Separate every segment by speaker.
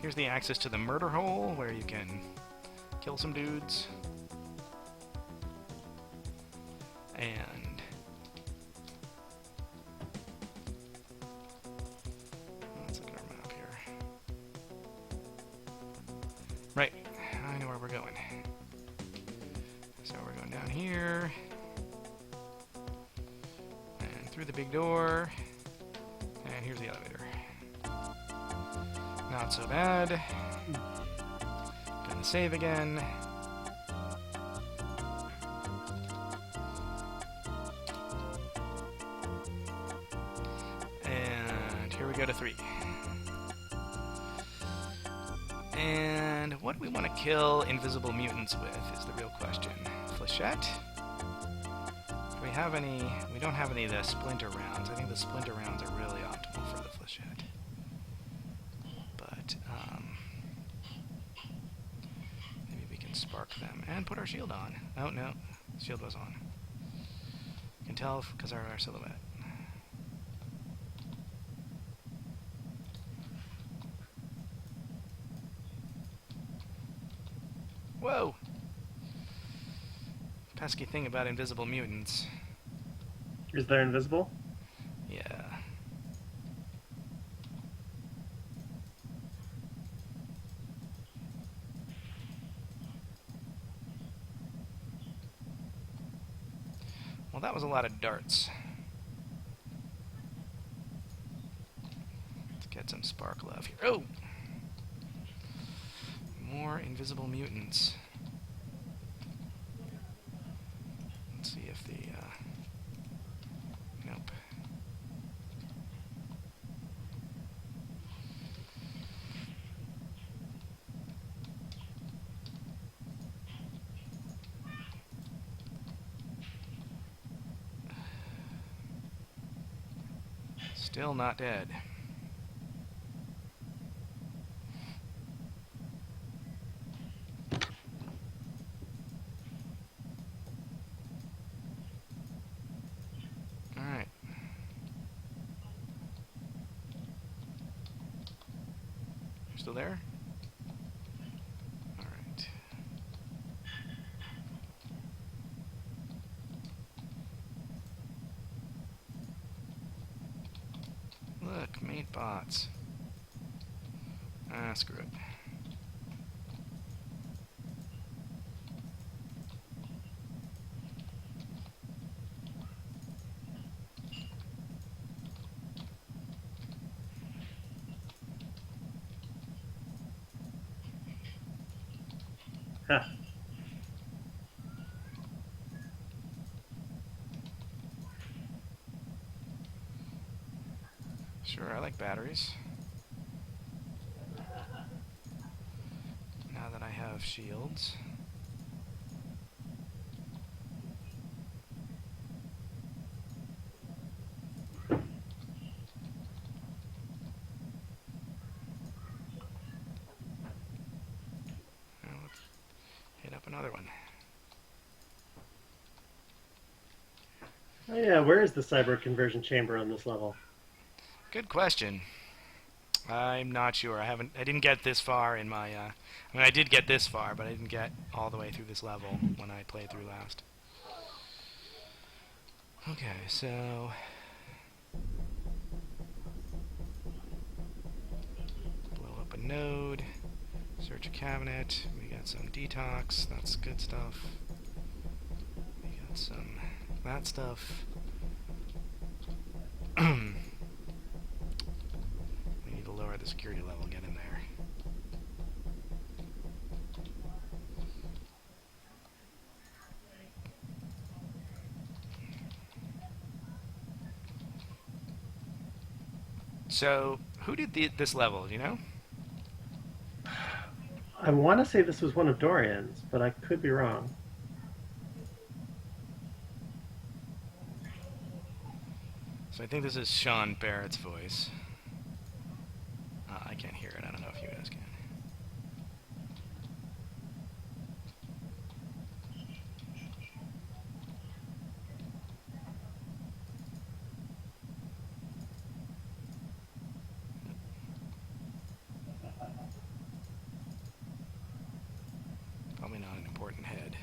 Speaker 1: Here's the access to the murder hole, where you can kill some dudes. And let's look at our map here. Right, I know where we're going. So we're going down here, and through the big door, and here's the elevator. Not so bad. Gonna save again. And here we go to 3. And what do we want to kill invisible mutants with is the real question. Flechette? Do we have any? We don't have any of the splinter rounds. I think the splinter rounds are really optimal for the flechette. But, maybe we can spark them and put our shield on. Oh, no. Shield was on. You can tell because of our silhouette. Whoa! Pesky thing about invisible mutants.
Speaker 2: Is there invisible?
Speaker 1: Yeah. Well, that was a lot of darts. Let's get some spark love here. Oh! More invisible mutants. Let's see if the, nope. Still not dead. Alright. You're still there? Alright. Look, mate bots. Ah, screw it.
Speaker 2: Huh.
Speaker 1: Sure, I like batteries. Now that I have shields. Now let's hit up another one.
Speaker 2: Oh yeah, where is the cyber conversion chamber on this level?
Speaker 1: Good question. I'm not sure. I didn't get this far in my, I mean, I did get this far, but I didn't get all the way through this level when I played through last. Okay, so... blow up a node. Search a cabinet. We got some detox. That's good stuff. We got some... that stuff. We need to lower the security level, get in there. So, who did this level, do you know?
Speaker 2: I want to say this was one of Dorian's, but I could be wrong.
Speaker 1: So I think this is Sean Barrett's voice. I can't hear it. I don't know if you guys can. important head.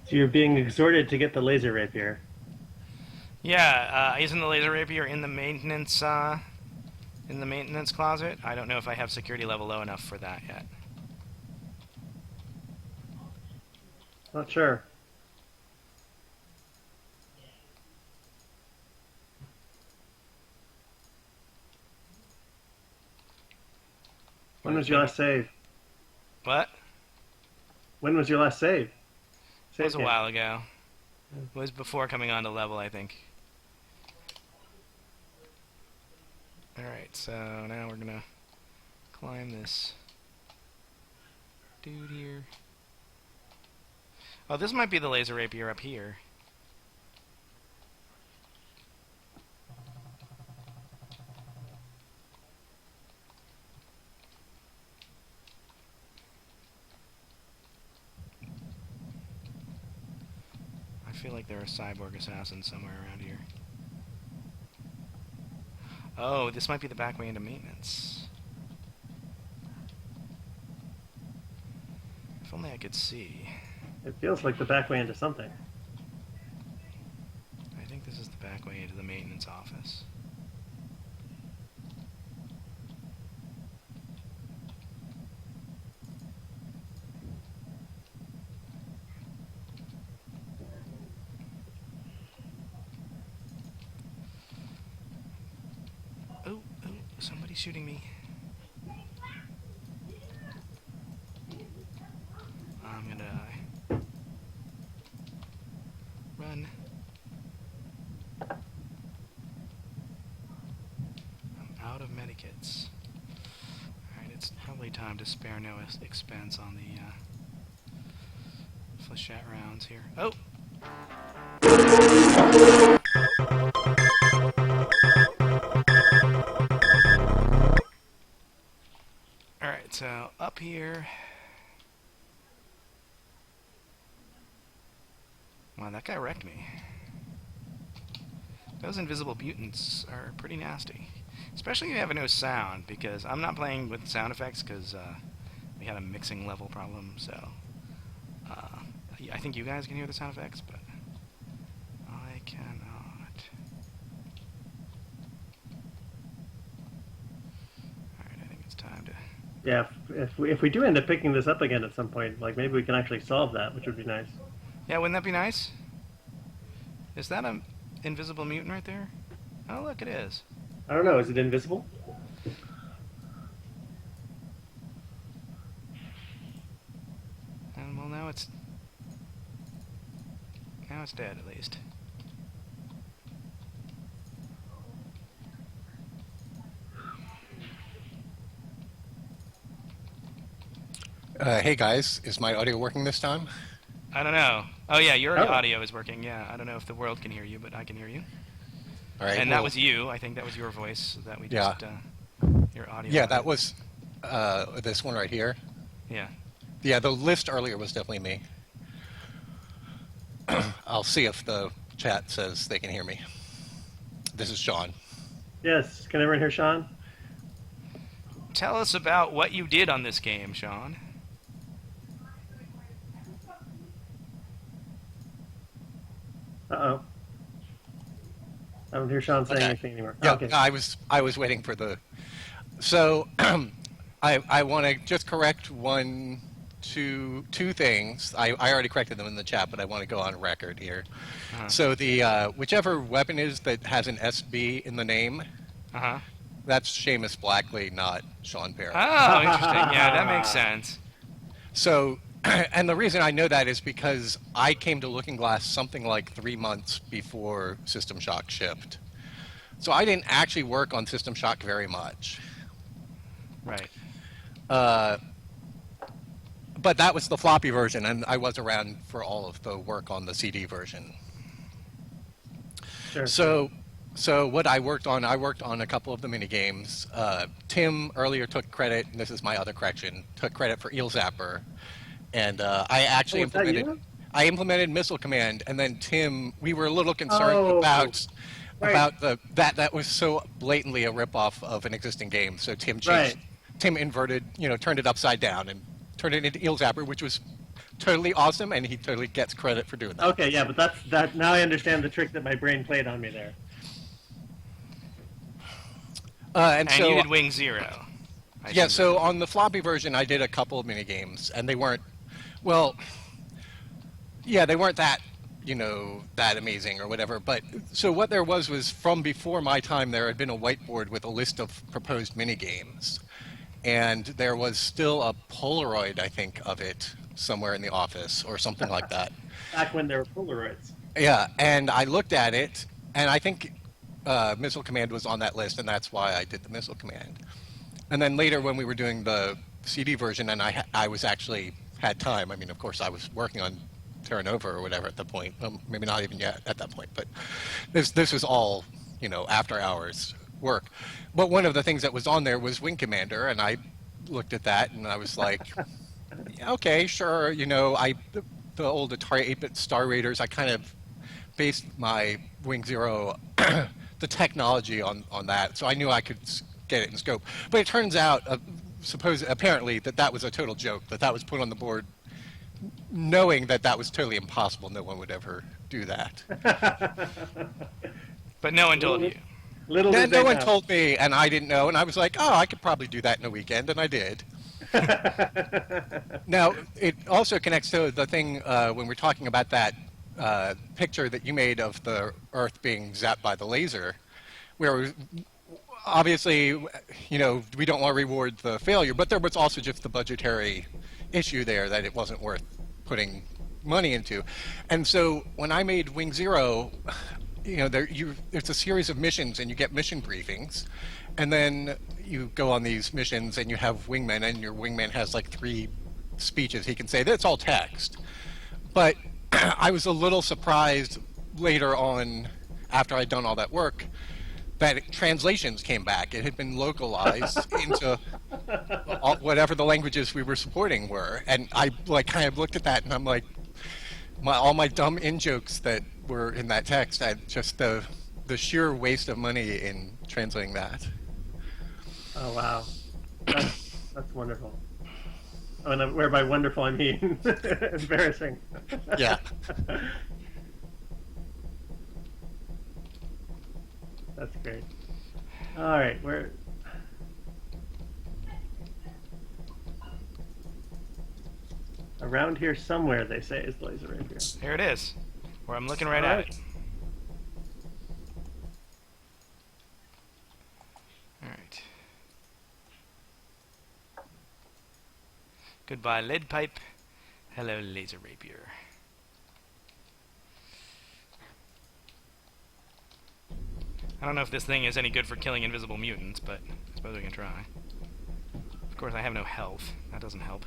Speaker 2: So you're being exhorted to get the laser rapier.
Speaker 1: Yeah, isn't the laser rapier in the maintenance closet? I don't know if I have security level low enough for that yet.
Speaker 2: Not sure. When was your last save?
Speaker 1: What?
Speaker 2: When was your last save?
Speaker 1: It was a while ago. It was before coming on to level, I think. Alright, so now we're gonna climb this dude here. Oh, this might be the laser rapier up here. I feel like there are cyborg assassins somewhere around here. Oh, this might be the back way into maintenance. If only I could see.
Speaker 2: It feels like the back way into something.
Speaker 1: I think this is the back way into the maintenance office. Oh, somebody's shooting me. I'm gonna die. Run. I'm out of medikits. Alright, it's probably time to spare no expense on the flechette rounds here. Oh! Alright, so up here. Wow, that guy wrecked me. Those invisible mutants are pretty nasty. Especially if you have no sound, because I'm not playing with sound effects because we had a mixing level problem, so I think you guys can hear the sound effects, but I cannot. Alright, I think it's time to...
Speaker 2: Yeah, if we do end up picking this up again at some point, like maybe we can actually solve that, which would be nice.
Speaker 1: Yeah, wouldn't that be nice? Is that an invisible mutant right there? Oh, look, it is.
Speaker 2: I don't know, is it invisible?
Speaker 1: And well, now it's dead at least.
Speaker 3: Hey guys, is my audio working this time?
Speaker 1: I don't know. Oh yeah, your audio is working. Yeah, I don't know if the world can hear you, but I can hear you.
Speaker 3: All right.
Speaker 1: And that was you. I think that was your voice that we just your audio.
Speaker 3: Yeah, that was this one right here.
Speaker 1: Yeah.
Speaker 3: Yeah, the list earlier was definitely me. I'll see if the chat says they can hear me. This is Sean.
Speaker 2: Yes, can everyone hear Sean?
Speaker 1: Tell us about what you did on this game, Sean.
Speaker 2: Uh-oh. I don't hear Sean saying anything anymore.
Speaker 3: Yeah,
Speaker 2: Okay.
Speaker 3: no, I was waiting for the... So, I want to just correct two things. I already corrected them in the chat, but I want to go on record here. So the whichever weapon is that has an SB in the name, that's Seamus Blackley, not Sean Perry.
Speaker 1: Oh, interesting. Yeah, that makes sense.
Speaker 3: So, and the reason I know that is because I came to Looking Glass something like 3 months before System Shock shipped. So I didn't actually work on System Shock very much.
Speaker 1: Right.
Speaker 3: But that was the floppy version, and I was around for all of the work on the CD version.
Speaker 2: Sure.
Speaker 3: So what I worked on a couple of the mini games. Tim earlier took credit, and this is my other correction, took credit for Eel Zapper. and I actually
Speaker 2: Oh, was that
Speaker 3: implemented.
Speaker 2: you?
Speaker 3: I implemented Missile Command, and then Tim, we were a little concerned
Speaker 2: Oh, right,
Speaker 3: about that was so blatantly a ripoff of an existing game. So
Speaker 2: right.
Speaker 3: Tim inverted, turned it upside down and turned it into Eel Zapper, which was totally awesome, and he totally gets credit for doing that.
Speaker 2: Okay, yeah, but that. Now I understand the trick that my brain played on me there.
Speaker 3: And
Speaker 1: And
Speaker 3: so
Speaker 1: you did Wing Zero. I
Speaker 3: yeah,
Speaker 1: assume.
Speaker 3: so on the floppy version, I did a couple of mini games, and they weren't, well, yeah, they weren't that, that amazing or whatever. But so what there was from before my time, there had been a whiteboard with a list of proposed mini games, and there was still a Polaroid, I think, of it somewhere in the office or something like that.
Speaker 2: Back when there were Polaroids.
Speaker 3: Yeah, and I looked at it, and I think Missile Command was on that list, and that's why I did the Missile Command. And then later, when we were doing the CD version, and I was actually had time. I mean, of course, I was working on Terra Nova or whatever at the point. Maybe not even yet at that point, but this was all after hours work. But one of the things that was on there was Wing Commander, and I looked at that and I was like, yeah, okay, sure. The old Atari 8-bit Star Raiders. I kind of based my Wing Zero, the technology on that, so I knew I could get it in scope. But it turns out, apparently, that was a total joke. That was put on the board, knowing that was totally impossible. No one would ever do that.
Speaker 1: But no one told you.
Speaker 2: Little did
Speaker 3: No
Speaker 2: they
Speaker 3: one
Speaker 2: know.
Speaker 3: told me, and I didn't know. And I was like, oh, I could probably do that in a weekend, and I did. Now, it also connects to the thing when we're talking about that picture that you made of the Earth being zapped by the laser, where obviously, we don't want to reward the failure, but there was also just the budgetary issue there that it wasn't worth putting money into. And so when I made Wing Zero, there's a series of missions, and you get mission briefings, and then you go on these missions, and you have wingmen, and your wingman has like 3 speeches he can say. That's all text. But I was a little surprised later on, after I'd done all that work, that translations came back. It had been localized into whatever the languages we were supporting were. And I kind of looked at that, and I'm like, all my dumb in-jokes that were in that text, just the sheer waste of money in translating that.
Speaker 2: Oh wow, that's wonderful. Oh, and where by wonderful I mean embarrassing.
Speaker 3: Yeah.
Speaker 2: That's great. All right, where? Around here somewhere, they say, is the laser rapier.
Speaker 1: Here it is. Where I'm looking right
Speaker 2: All
Speaker 1: at
Speaker 2: right.
Speaker 1: it. Alright. Goodbye, lead pipe. Hello, laser rapier. I don't know if this thing is any good for killing invisible mutants, but I suppose we can try. Of course, I have no health. That doesn't help.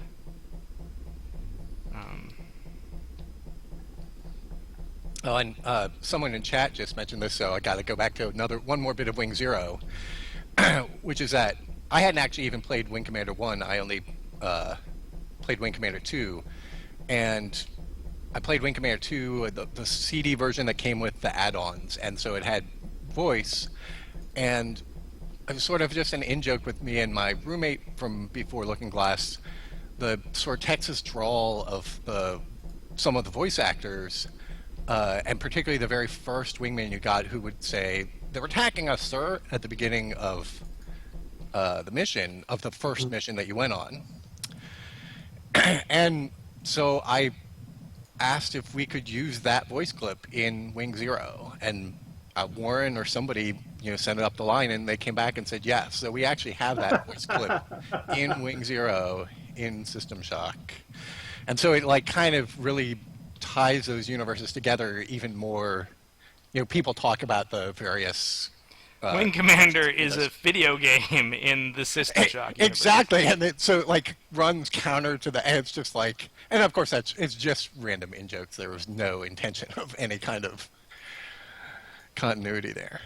Speaker 3: Oh, and someone in chat just mentioned this, so I got to go back to one more bit of Wing Zero, which is that I hadn't actually even played Wing Commander 1. I only played Wing Commander 2, and I played Wing Commander 2, the CD version that came with the add-ons, and so it had voice, and it was sort of just an in-joke with me and my roommate from before Looking Glass, the sort of Texas drawl of some of the voice actors, and particularly the very first wingman you got, who would say, "They're attacking us, sir," at the beginning of the first mission that you went on. And so I asked if we could use that voice clip in Wing Zero, and Warren or somebody sent it up the line, and they came back and said yes. So we actually have that voice clip in Wing Zero in System Shock, and so it kind of really ties those universes together even more. People talk about the various
Speaker 1: Wing Commander is a video game in the System Shock universe.
Speaker 3: Exactly, and it runs counter to the edge, just and of course it's just random in-jokes. There was no intention of any kind of continuity there.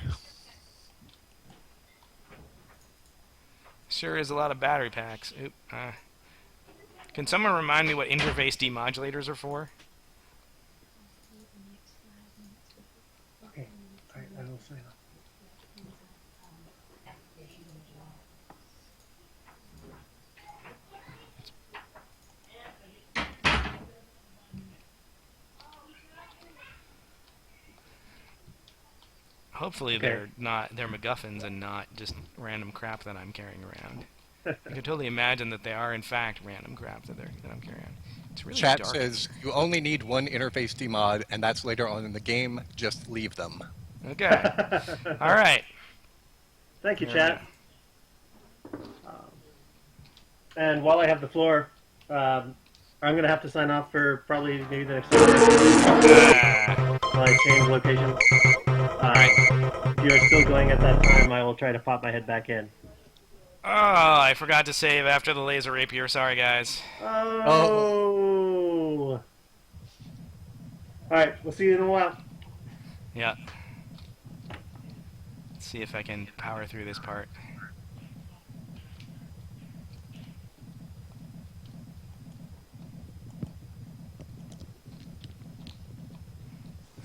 Speaker 1: Sure is a lot of battery packs. Oop, Can someone remind me what interface demodulators are for?
Speaker 2: Okay. All right, I will sign off.
Speaker 1: Hopefully
Speaker 2: Okay.
Speaker 1: they're MacGuffins and not just random crap that I'm carrying around. I can totally imagine that they are in fact random crap that I'm carrying around. It's really
Speaker 3: Chat
Speaker 1: dark.
Speaker 3: says you only need one interface demod, and that's later on in the game. Just leave them.
Speaker 1: Okay. All right.
Speaker 2: Thank you,
Speaker 1: There
Speaker 2: chat. And while I have the floor, I'm going to have to sign off for probably maybe the next time while I change location. If you are still going at that time, I will try to pop my head back in.
Speaker 1: Oh, I forgot to save after the laser rapier. Sorry, guys.
Speaker 2: Oh. All right, we'll see you in a while.
Speaker 1: Yeah. Let's see if I can power through this part.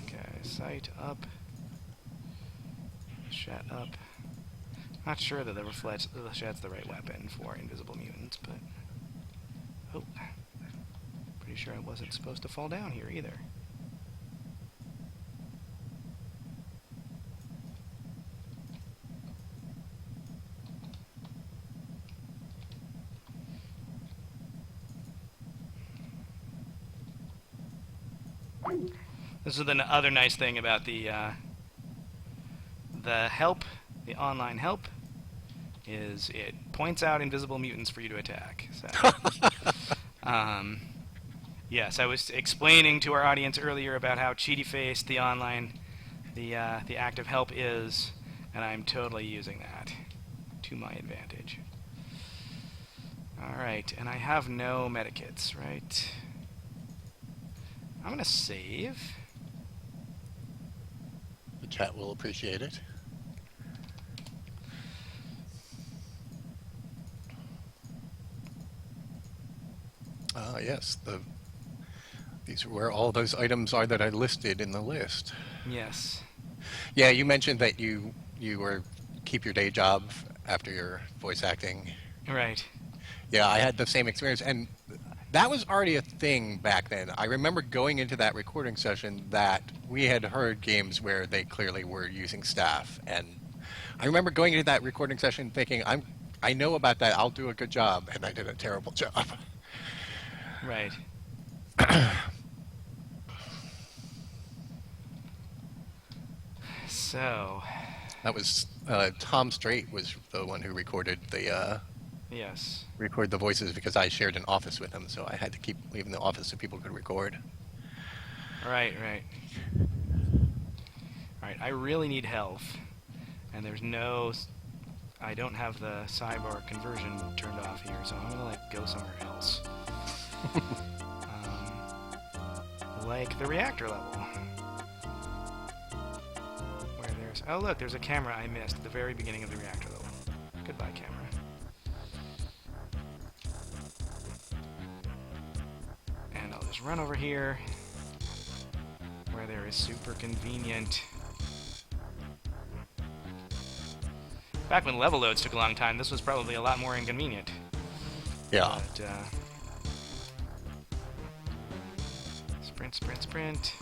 Speaker 1: Okay, sight up. Shat up. Not sure that the Shat's the right weapon for invisible mutants, but... Oh. Pretty sure I wasn't supposed to fall down here either. This is the other nice thing about the help, the online help, is it points out invisible mutants for you to attack. So, yes, I was explaining to our audience earlier about how cheaty-faced the online, the active help is, and I'm totally using that to my advantage. All right, and I have no medikits, right? I'm gonna save.
Speaker 3: The chat will appreciate it. Yes, these are where all those items are that I listed in the list.
Speaker 1: Yes.
Speaker 3: Yeah, you mentioned that you keep your day job after your voice acting.
Speaker 1: Right.
Speaker 3: Yeah, I had the same experience, and that was already a thing back then. I remember going into that recording session that we had heard games where they clearly were using staff, and I remember going into that recording session thinking, I know about that, I'll do a good job, and I did a terrible job.
Speaker 1: Right. So.
Speaker 3: That was Tom Strait was the one who recorded the
Speaker 1: Yes.
Speaker 3: record the voices because I shared an office with him, so I had to keep leaving the office so people could record.
Speaker 1: Right. Right. All right. I really need health, and there's no. I don't have the cyborg conversion turned off here, so I'm gonna go somewhere else. Like the reactor level. Where there's... Oh, look, there's a camera I missed at the very beginning of the reactor level. Goodbye, camera. And I'll just run over here, where there is super convenient... Back when level loads took a long time, this was probably a lot more inconvenient.
Speaker 3: Yeah.
Speaker 1: But, sprint, sprint, sprint.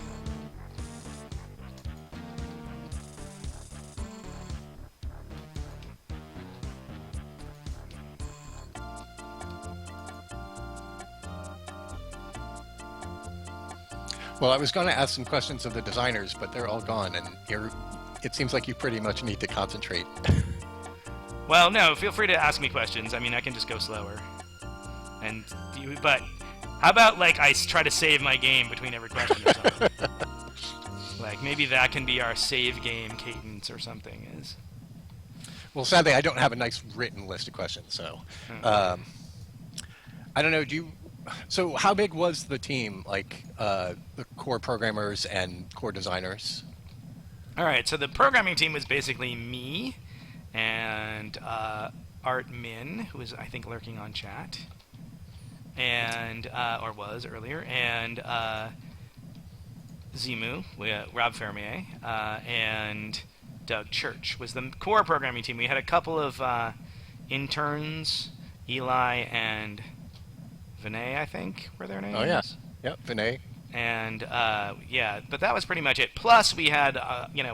Speaker 3: Well, I was going to ask some questions of the designers, but they're all gone, and it seems like you pretty much need to concentrate.
Speaker 1: Well, no, feel free to ask me questions. I mean, I can just go slower. But how about, like, I try to save my game between every question or something? Like, maybe that can be our save game cadence or something.
Speaker 3: Well, sadly, I don't have a nice written list of questions, so... I don't know, So how big was the team, like, the core programmers and core designers?
Speaker 1: All right, so the programming team was basically me and Art Min, who is, I think, lurking on chat. and or was earlier, and Zimu, Rob Fermier, and Doug Church was the core programming team. We had a couple of interns, Eli and Vinay, I think, were their names.
Speaker 3: Oh, yeah. Yep, Vinay.
Speaker 1: And yeah, but that was pretty much it. Plus, we had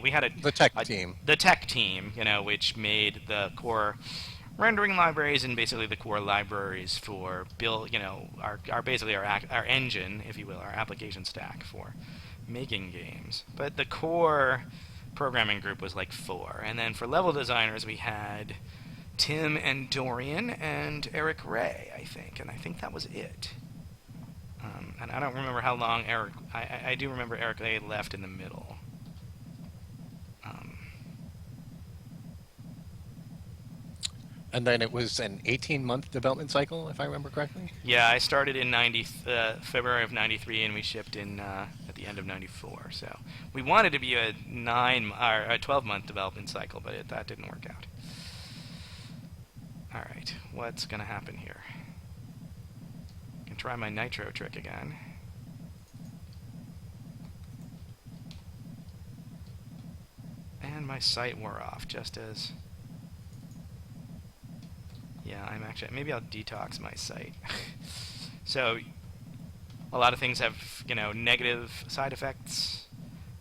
Speaker 1: we had
Speaker 3: The tech team.
Speaker 1: the tech team, which made the core rendering libraries and basically the core libraries for build, our basically our engine, if you will, our application stack for making games. But the core programming group was like 4, and then for level designers we had Tim and Dorian and Eric Ray, I think, and I think that was it. And I don't remember how long Eric. I do remember Eric Ray left in the middle.
Speaker 3: And then it was an 18-month development cycle, if I remember correctly?
Speaker 1: Yeah, I started in February of 93, and we shipped in at the end of 94. So we wanted to be a 12-month development cycle, but that didn't work out. All right, what's going to happen here? I can try my nitro trick again. And my sight wore off, just as... Yeah, I'm actually... Maybe I'll detox my site. So, a lot of things have, negative side effects.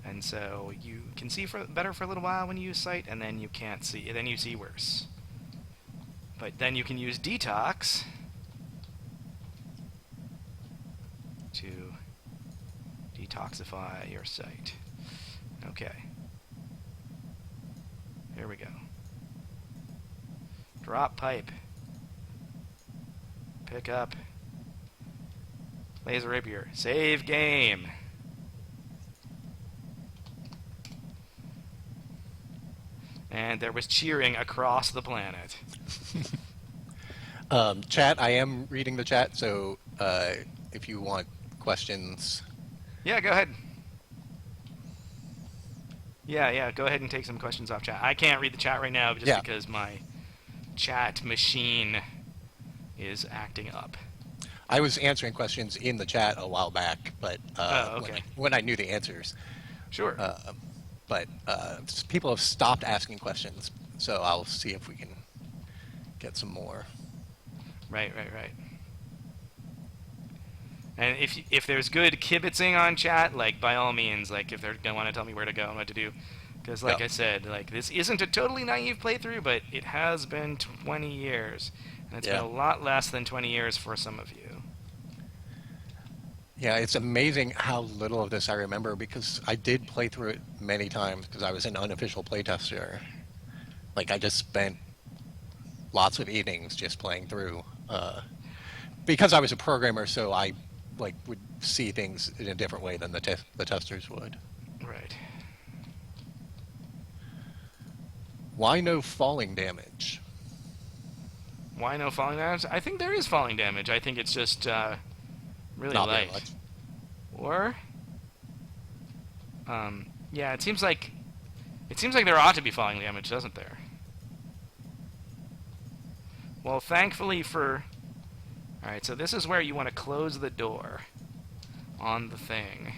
Speaker 1: And so you can see better for a little while when you use sight, and then you can't see. Then you see worse. But then you can use detox to detoxify your sight. Okay. Here we go. Drop pipe. Pick up. Laser rapier. Save game. And there was cheering across the planet.
Speaker 3: Chat, I am reading the chat, so if you want questions...
Speaker 1: Yeah, go ahead. Yeah, go ahead and take some questions off chat. I can't read the chat right now just because my chat machine is acting up.
Speaker 3: I was answering questions in the chat a while back, but
Speaker 1: okay.
Speaker 3: when I knew the answers.
Speaker 1: Sure.
Speaker 3: But people have stopped asking questions, so I'll see if we can get some more.
Speaker 1: Right. And if there's good kibitzing on chat, by all means, if they're gonna want to tell me where to go and what to do, because I said, this isn't a totally naive playthrough, but it has been 20 years, and it's been a lot less than 20 years for some of you.
Speaker 3: Yeah, it's amazing how little of this I remember, because I did play through it many times because I was an unofficial playtester. I just spent lots of evenings just playing through. Because I was a programmer, so I would see things in a different way than the testers would.
Speaker 1: Right.
Speaker 3: Why no falling damage?
Speaker 1: Why no falling damage? I think there is falling damage. I think it's just really
Speaker 3: Not
Speaker 1: light.
Speaker 3: very much.
Speaker 1: Or, yeah, it seems like there ought to be falling damage, doesn't there? Well, thankfully for... Alright, so this is where you want to close the door on the thing,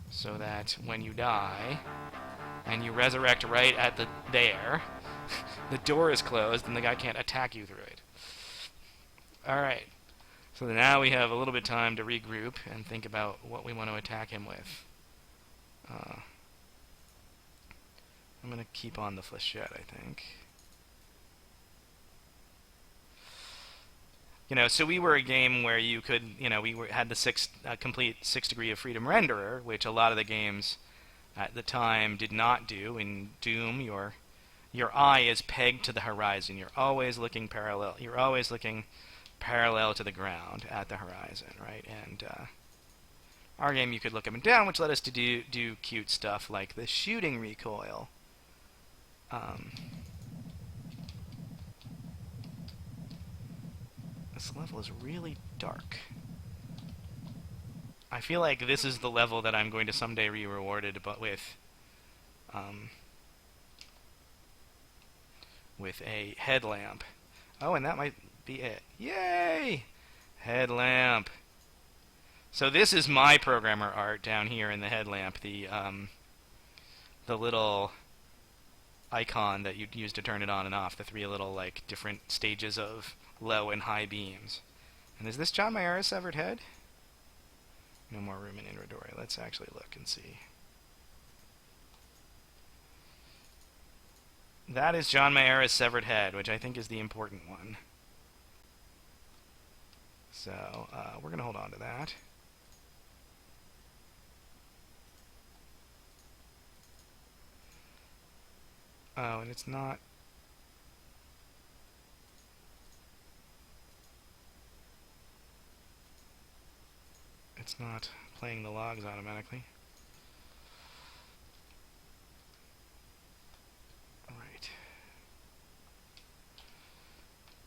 Speaker 1: so that when you die, and you resurrect right at there, the door is closed and the guy can't attack you through it. Alright, so now we have a little bit of time to regroup and think about what we want to attack him with. I'm going to keep on the flechette, I think. So we were a game where you could, had the complete 6 degree of freedom renderer, which a lot of the games at the time did not do. In Doom, your eye is pegged to the horizon. You're always looking parallel. You're always looking parallel to the ground at the horizon, right? And our game, you could look up and down, which led us to do cute stuff like the shooting recoil. This level is really dark. I feel like this is the level that I'm going to someday be rewarded, but with a headlamp. Oh, and that might be it. Yay! Headlamp. So this is my programmer art down here in the headlamp. The little icon that you'd use to turn it on and off. The three little like different stages of low and high beams. And is this John Mayera's severed head? No more room in inventory. Let's actually look and see. That is John Mayera's severed head, which I think is the important one. So, we're going to hold on to that. Oh, and it's not... It's not playing the logs automatically. Right.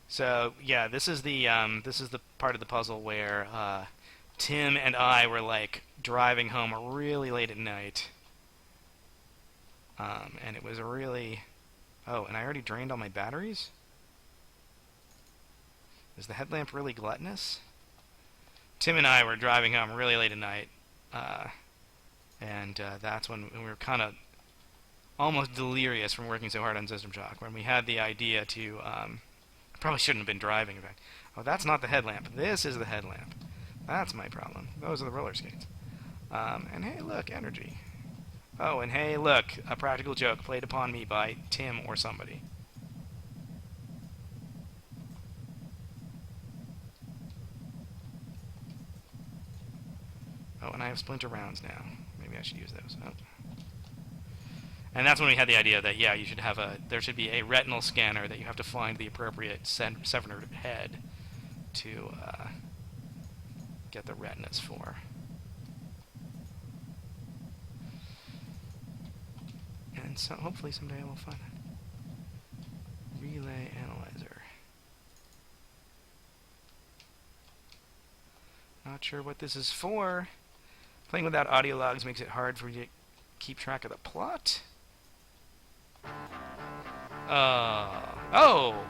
Speaker 1: So yeah, this is the part of the puzzle where Tim and I were like driving home really late at night, and it was a really... Oh, and I already drained all my batteries? Is the headlamp really gluttonous? Tim and I were driving home really late at night, and that's when we were kind of almost delirious from working so hard on System Shock, when we had the idea to... probably shouldn't have been driving, in fact. Oh, that's not the headlamp. This is the headlamp. That's my problem. Those are the roller skates. And hey, look, energy. Oh, and hey, look, a practical joke played upon me by Tim or somebody. Oh, and I have splinter rounds now. Maybe I should use those. Oh. And that's when we had the idea that, yeah, you should have there should be a retinal scanner that you have to find the appropriate severed head to get the retinas for. And so hopefully someday I will find it. Relay analyzer. Not sure what this is for. Playing without audio logs makes it hard for you to keep track of the plot. Oh!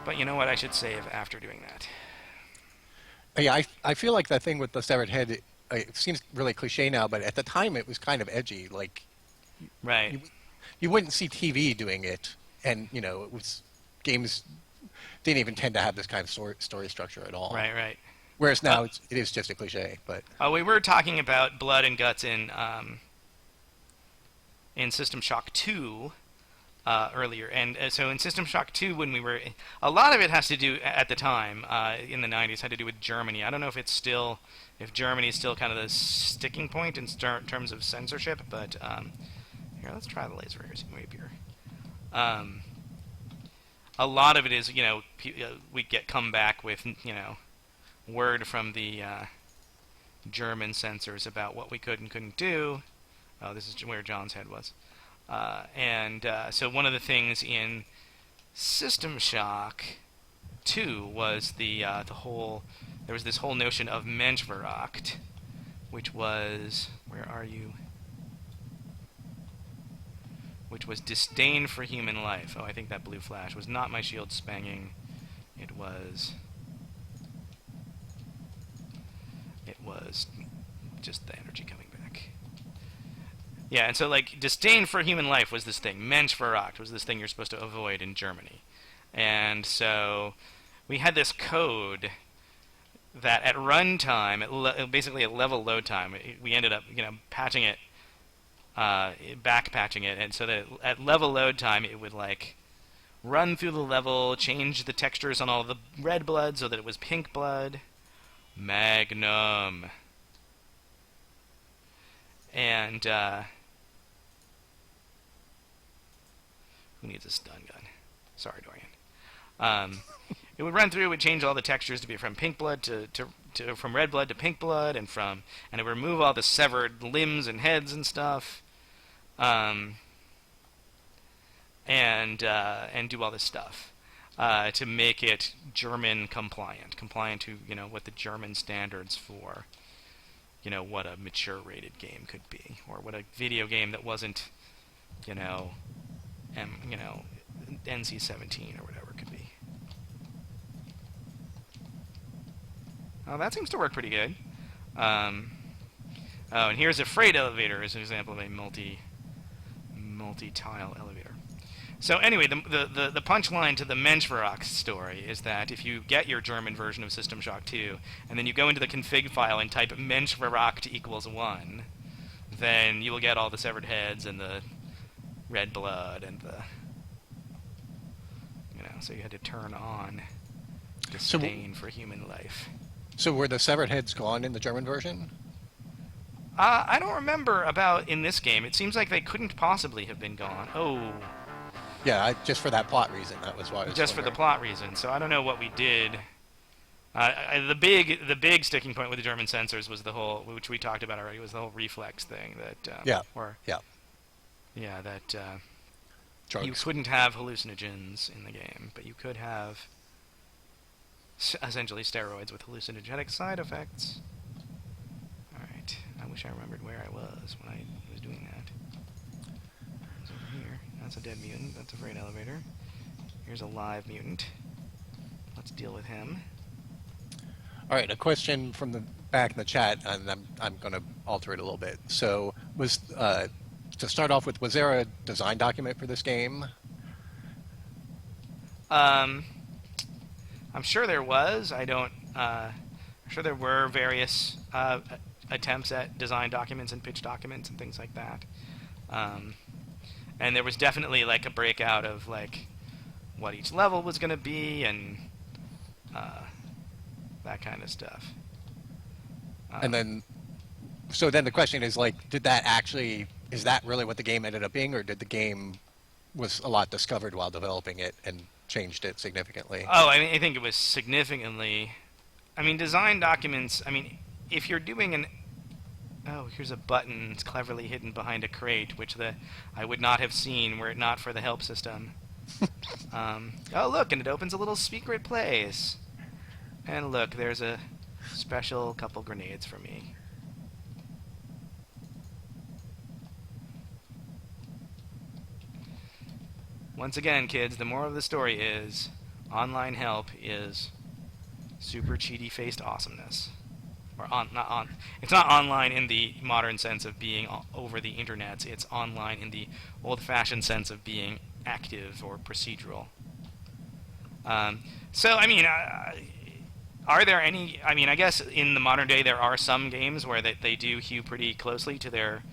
Speaker 1: But you know what? I should save after doing that.
Speaker 3: Yeah, I feel like that thing with the severed head, it seems really cliche now, but at the time it was kind of edgy. Like,
Speaker 1: right.
Speaker 3: You wouldn't see TV doing it, and, you know, it was... Games didn't even tend to have this kind of story structure at all.
Speaker 1: Right, right.
Speaker 3: Whereas now it is just a cliche, but...
Speaker 1: We were talking about blood and guts in System Shock 2 earlier, and so in System Shock 2, when we were... A lot of it has to do, at the time, in the 90s, had to do with Germany. I don't know if it's still... If Germany is still kind of the sticking point in terms of censorship, but... here, let's try the laser rapier. A lot of it is, you know, we get come back with, you know, word from the German censors about what we could and couldn't do. Oh, this is where John's head was. So one of the things in System Shock 2 was the whole... There was this whole notion of Menschveracht, which was... Where are you? Which was disdain for human life. Oh, I think that blue flash was not my shield spanging. It was just the energy coming back. Yeah, and so, like, disdain for human life was this thing. Menschveracht was this thing you're supposed to avoid in Germany. And so we had this code that at runtime, basically at level load time, we ended up, you know, patching it, backpatching it, and so that at level load time it would, like, run through the level, change the textures on all the red blood so that it was pink blood. Magnum. And, who needs a stun gun? Sorry, Dorian. It would run through, it would change all the textures to be from pink blood from red blood to pink blood, and it would remove all the severed limbs and heads and stuff. And do all this stuff to make it German compliant to, you know, what the German standards for, you know, what a mature rated game could be, or what a video game that wasn't, you know, NC-17 or whatever could be. Oh, that seems to work pretty good. Oh, and here's a freight elevator as an example of a multi-tile elevator. So anyway, the punchline to the Menschverach story is that if you get your German version of System Shock 2, and then you go into the config file and type Menschverach equals 1, then you will get all the severed heads and the red blood and the... so you had to turn on disdain for human life.
Speaker 3: So were the severed heads gone in the German version?
Speaker 1: I don't remember about in this game. It seems like they couldn't possibly have been gone. Oh.
Speaker 3: Yeah, just for that plot reason. That was why I was
Speaker 1: Just
Speaker 3: wondering.
Speaker 1: for the plot reason. So I don't know what we did. The big sticking point with the German censors was the whole, which we talked about already, was the whole reflex thing that.
Speaker 3: Yeah.
Speaker 1: Yeah, that
Speaker 3: Drugs.
Speaker 1: you couldn't have hallucinogens in the game, but you could have essentially steroids with hallucinogenic side effects. Alright, I wish I remembered where I was when I was doing that. It's over here. That's a dead mutant. That's a freight elevator. Here's a live mutant. Let's deal with him.
Speaker 3: All right, a question from the back in the chat, and I'm going to alter it a little bit. So, to start off with, was there a design document for this game?
Speaker 1: I'm sure there was. I'm sure there were various attempts at design documents and pitch documents and things like that. And there was definitely like a breakout of like what each level was going to be and that kind of stuff.
Speaker 3: And then, so then the question is like, is that really what the game ended up being, or did the game was a lot discovered while developing it and changed it significantly?
Speaker 1: Oh, I think it was significantly. I mean, design documents. I mean, if you're doing an here's a button. It's cleverly hidden behind a crate, which I would not have seen were it not for the help system. Oh, look, and it opens a little secret place. And look, there's a special couple grenades for me. Once again, kids, the moral of the story is online help is super cheaty-faced awesomeness. Or it's not online in the modern sense of being over the internet. It's online in the old-fashioned sense of being active or procedural. So, I mean, are there any... I mean, I guess in the modern day there are some games where they do hew pretty closely to their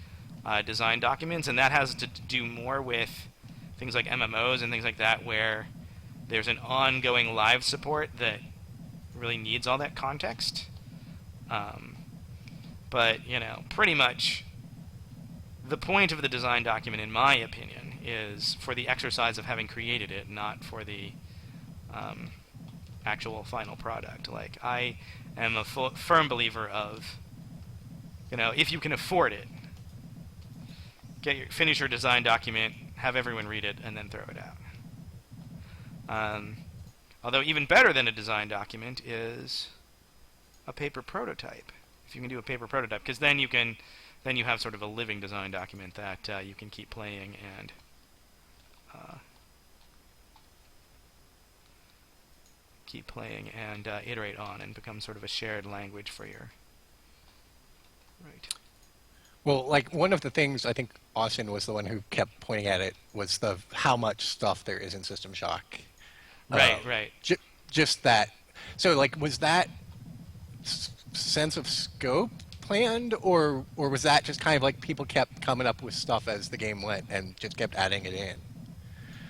Speaker 1: design documents, and that has to do more with things like MMOs and things like that, where there's an ongoing live support that really needs all that context. But, pretty much the point of the design document, in my opinion, is for the exercise of having created it, not for the actual final product. Like, I am a firm believer of, if you can afford it, finish your design document, have everyone read it, and then throw it out. Although even better than a design document is a paper prototype. If you can do a paper prototype, because then you have sort of a living design document that you can keep playing and iterate on, and become sort of a shared language for your... Right.
Speaker 3: Well, like one of the things, I think Austin was the one who kept pointing at it, was how much stuff there is in System Shock.
Speaker 1: Right.
Speaker 3: Just that. So, like, was that sense of scope planned, or was that just kind of like people kept coming up with stuff as the game went and just kept adding it in?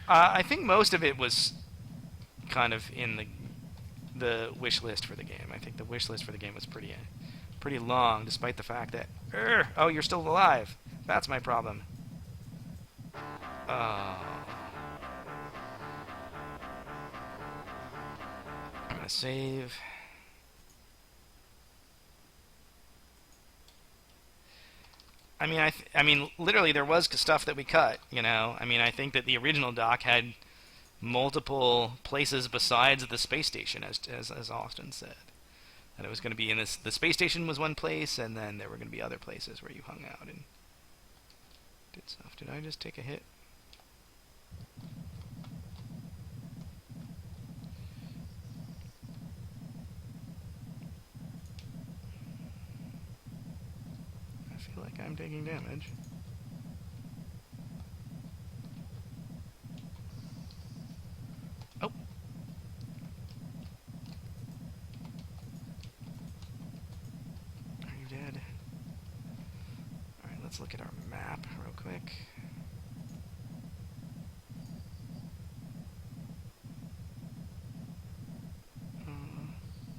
Speaker 1: I think most of it was kind of in the wish list for the game. I think the wish list for the game was pretty long, despite the fact that, oh, you're still alive. That's my problem. Oh. I'm gonna save. I mean, literally, there was stuff that we cut. I mean, I think that the original doc had multiple places besides the space station, as Austin said. That it was going to be in this. The space station was one place, and then there were going to be other places where you hung out and did stuff. Did I just take a hit? feel like I'm taking damage. Oh! Are you dead? Alright, let's look at our map real quick.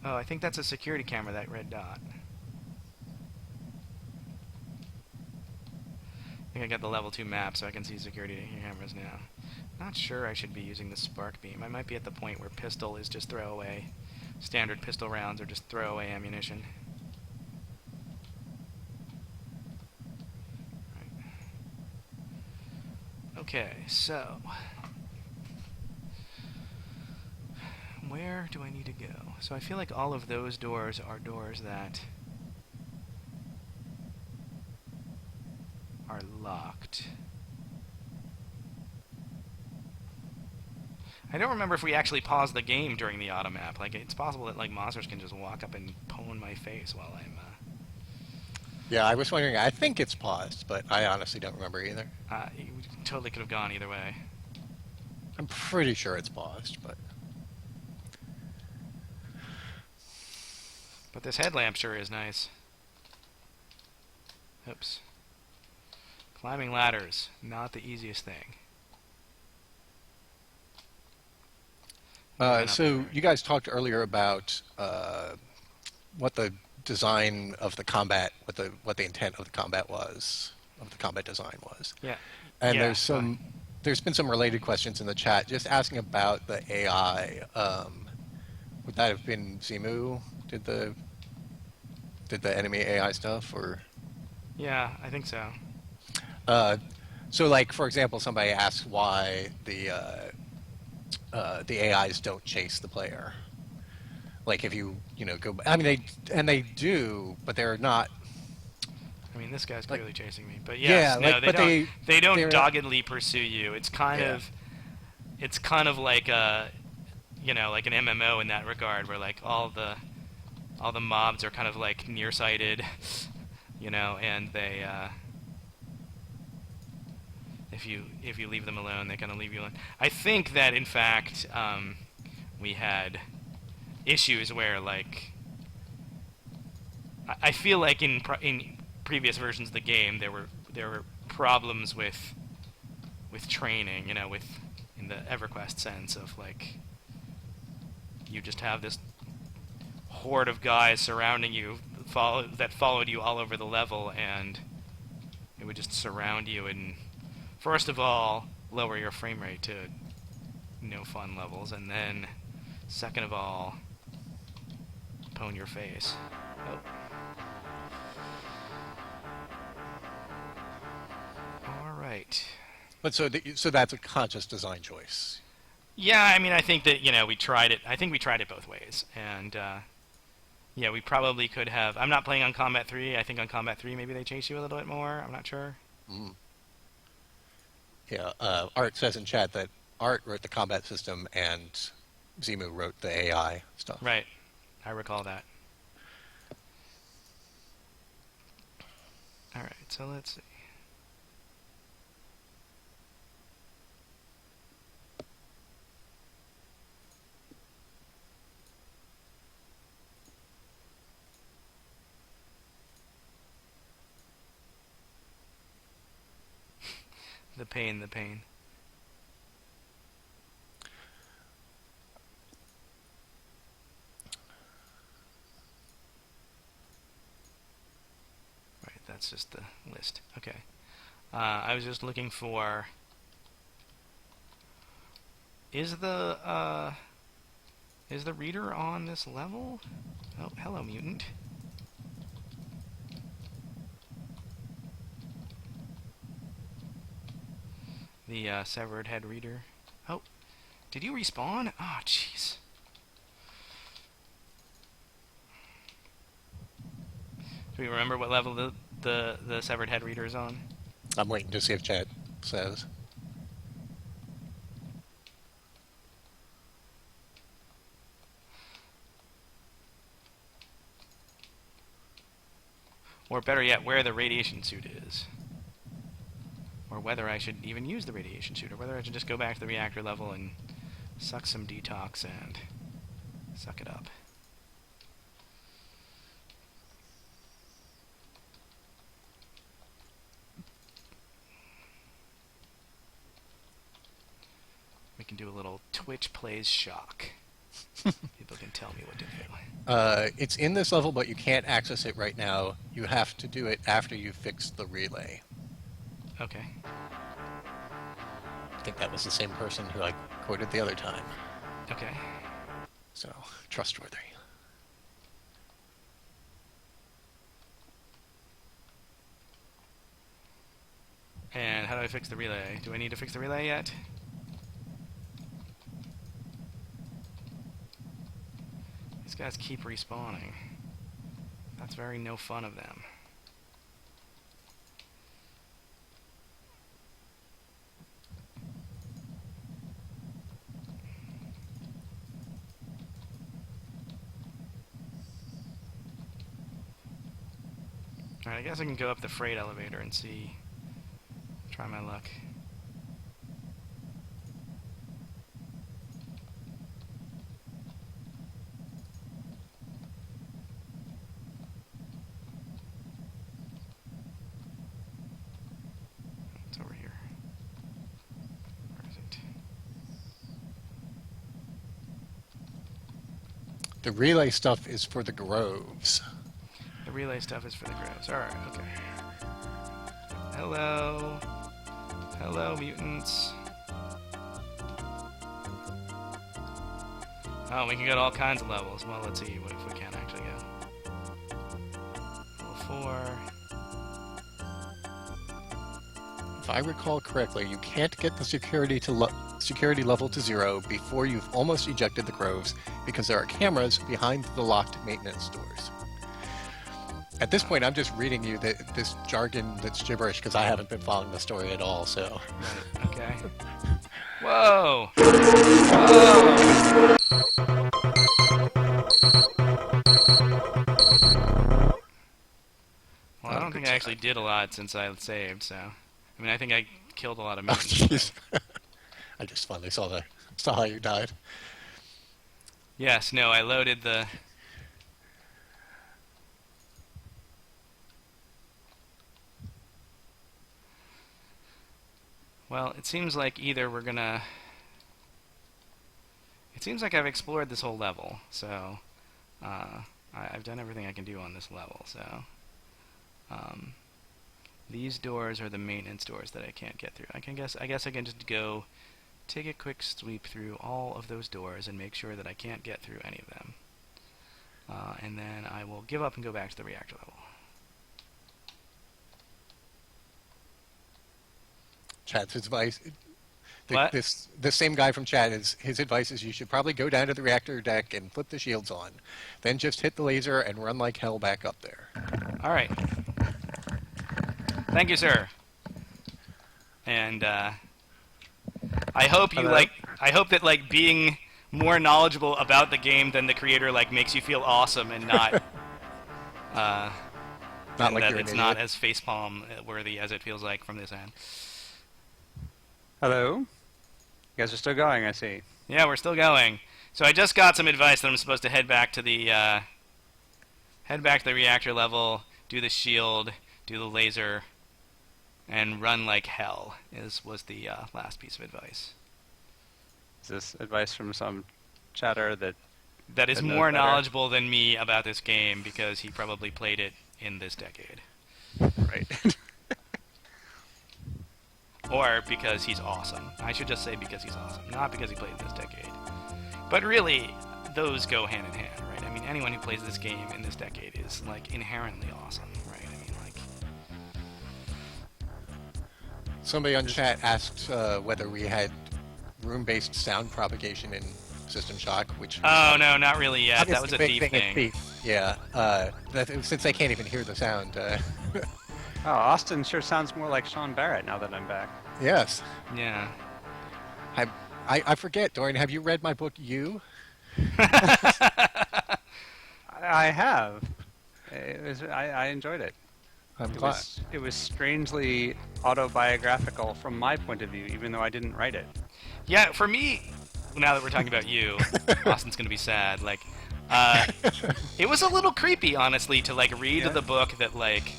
Speaker 1: Oh, I think that's a security camera, that red dot. I think I got the level 2 map so I can see security cameras now. Not sure I should be using the spark beam. I might be at the point where pistol is just throwaway. Standard pistol rounds are just throwaway ammunition. Right. Okay, so... where do I need to go? So I feel like all of those doors are doors that are locked. I don't remember if we actually paused the game during the auto map. Like, it's possible that like monsters can just walk up and pwn my face while I'm.
Speaker 3: Yeah, I was wondering. I think it's paused, but I honestly don't remember either.
Speaker 1: It totally could have gone either way.
Speaker 3: I'm pretty sure it's paused, but
Speaker 1: But this headlamp sure is nice. Oops. Climbing ladders, not the easiest thing.
Speaker 3: So you guys talked earlier about what the design of the combat, what the intent of the combat was, of the combat design was.
Speaker 1: Yeah.
Speaker 3: And
Speaker 1: Yeah,
Speaker 3: there's been some related questions in the chat, just asking about the AI. Would that have been Zimu? Did the enemy AI stuff, or?
Speaker 1: Yeah, I think so.
Speaker 3: So, like, for example, somebody asks why the AIs don't chase the player. Like, if you go, I mean, they do, but they're not.
Speaker 1: I mean, this guy's
Speaker 3: Like,
Speaker 1: clearly chasing me, but yes,
Speaker 3: yeah,
Speaker 1: no,
Speaker 3: like,
Speaker 1: they don't
Speaker 3: they're-
Speaker 1: doggedly pursue you. It's kind
Speaker 3: Yeah.
Speaker 1: of like a, like an MMO in that regard, where like all the mobs are kind of like nearsighted, and they if you leave them alone, they kind of leave you alone. I think that in fact we had issues where like I feel like in previous versions of the game there were problems with training, in the EverQuest sense of like you just have this horde of guys surrounding you that followed you all over the level, and it would just surround you and first of all lower your frame rate to no fun levels, and then second of all pwn your face. Oh. All right.
Speaker 3: But so that's a conscious design choice.
Speaker 1: Yeah, I mean, I think that we tried it. I think we tried it both ways, and yeah, we probably could have. I'm not playing on Combat 3. I think on Combat 3 maybe they chase you a little bit more. I'm not sure.
Speaker 3: Mm. Yeah, Art says in chat that Art wrote the combat system and Zimu wrote the AI stuff.
Speaker 1: Right, I recall that. All right, so let's see. The pain. Right, that's just the list. Okay. I was just looking for... Is the reader on this level? Oh, hello, mutant. The severed head reader. Oh, did you respawn? Oh, jeez. Do we remember what level the severed head reader is on?
Speaker 3: I'm waiting to see if chat says.
Speaker 1: Or better yet, where the radiation suit is. Or whether I should even use the radiation suit, or whether I should just go back to the reactor level and suck some detox and suck it up. We can do a little Twitch Plays Shock. People can tell me what to do.
Speaker 3: It's in this level, but you can't access it right now. You have to do it after you fix the relay.
Speaker 1: Okay.
Speaker 3: I think that was the same person who I quoted the other time.
Speaker 1: Okay.
Speaker 3: So, trustworthy.
Speaker 1: And how do I fix the relay? Do I need to fix the relay yet? These guys keep respawning. That's very no fun of them. Alright, I guess I can go up the freight elevator and see. Try my luck. It's over here. Where is it?
Speaker 3: The relay stuff is for the groves.
Speaker 1: The relay stuff is for the groves. Alright, okay. Hello. Hello, mutants. Oh, we can go to all kinds of levels. Well, let's see what if we can actually go. Level 4.
Speaker 3: If I recall correctly, you can't get the security level to 0 before you've almost ejected the groves because there are cameras behind the locked maintenance doors. At this point, I'm just reading you this jargon that's gibberish because I haven't been following the story at all, so...
Speaker 1: Right, okay. Whoa! Whoa! Well, I don't think I actually did a lot since I saved, so... I mean, I think I killed a lot of
Speaker 3: Oh,
Speaker 1: mutants.
Speaker 3: jeez. I just finally saw how you died.
Speaker 1: Yes, no, I loaded the... Well, it seems like either we're gonna... It seems like I've explored this whole level, so... I've done everything I can do on this level, so... these doors are the maintenance doors that I can't get through. I guess I can just go take a quick sweep through all of those doors and make sure that I can't get through any of them. And then I will give up and go back to the reactor level.
Speaker 3: Chad's advice...
Speaker 1: What?
Speaker 3: This same guy from Chad, his advice is you should probably go down to the reactor deck and flip the shields on. Then just hit the laser and run like hell back up there.
Speaker 1: Alright. Thank you, sir. And, I hope you,
Speaker 4: Hello?
Speaker 1: I hope that, being more knowledgeable about the game than the creator, makes you feel awesome and not,
Speaker 3: Not
Speaker 1: and
Speaker 3: like
Speaker 1: that
Speaker 3: you're an
Speaker 1: it's not
Speaker 3: idiot.
Speaker 1: as facepalm worthy as it feels like from this end.
Speaker 4: Hello? You guys are still going, I see.
Speaker 1: Yeah, we're still going. So I just got some advice that I'm supposed to head back to the reactor level, do the shield, do the laser, and run like hell. Was the last piece of advice.
Speaker 4: Is this advice from some chatter that
Speaker 1: That is
Speaker 4: That knows
Speaker 1: more
Speaker 4: better.
Speaker 1: knowledgeable than me about this game because he probably played it in this decade.
Speaker 4: right?
Speaker 1: Or because he's awesome. I should just say because he's awesome, not because he played in this decade. But really, those go hand in hand, right? I mean, anyone who plays this game in this decade is, inherently awesome, right? I mean,
Speaker 3: Somebody on chat asked whether we had room-based sound propagation in System Shock, which...
Speaker 1: Oh, no, not really yet.
Speaker 3: obviously
Speaker 1: That was a
Speaker 3: big
Speaker 1: thief
Speaker 3: thing
Speaker 1: thing.
Speaker 3: at Thief. Yeah, since they can't even hear the sound.
Speaker 4: Oh, Austin sure sounds more like Sean Barrett now that I'm back.
Speaker 3: Yes.
Speaker 1: Yeah.
Speaker 3: I forget, Dorian, have you read my book, You?
Speaker 4: I have. I enjoyed it.
Speaker 3: I'm glad.
Speaker 4: It was strangely autobiographical from my point of view, even though I didn't write it.
Speaker 1: Yeah, for me, now that we're talking about you, Austin's gonna be sad. Like, it was a little creepy, honestly, to like read the book that like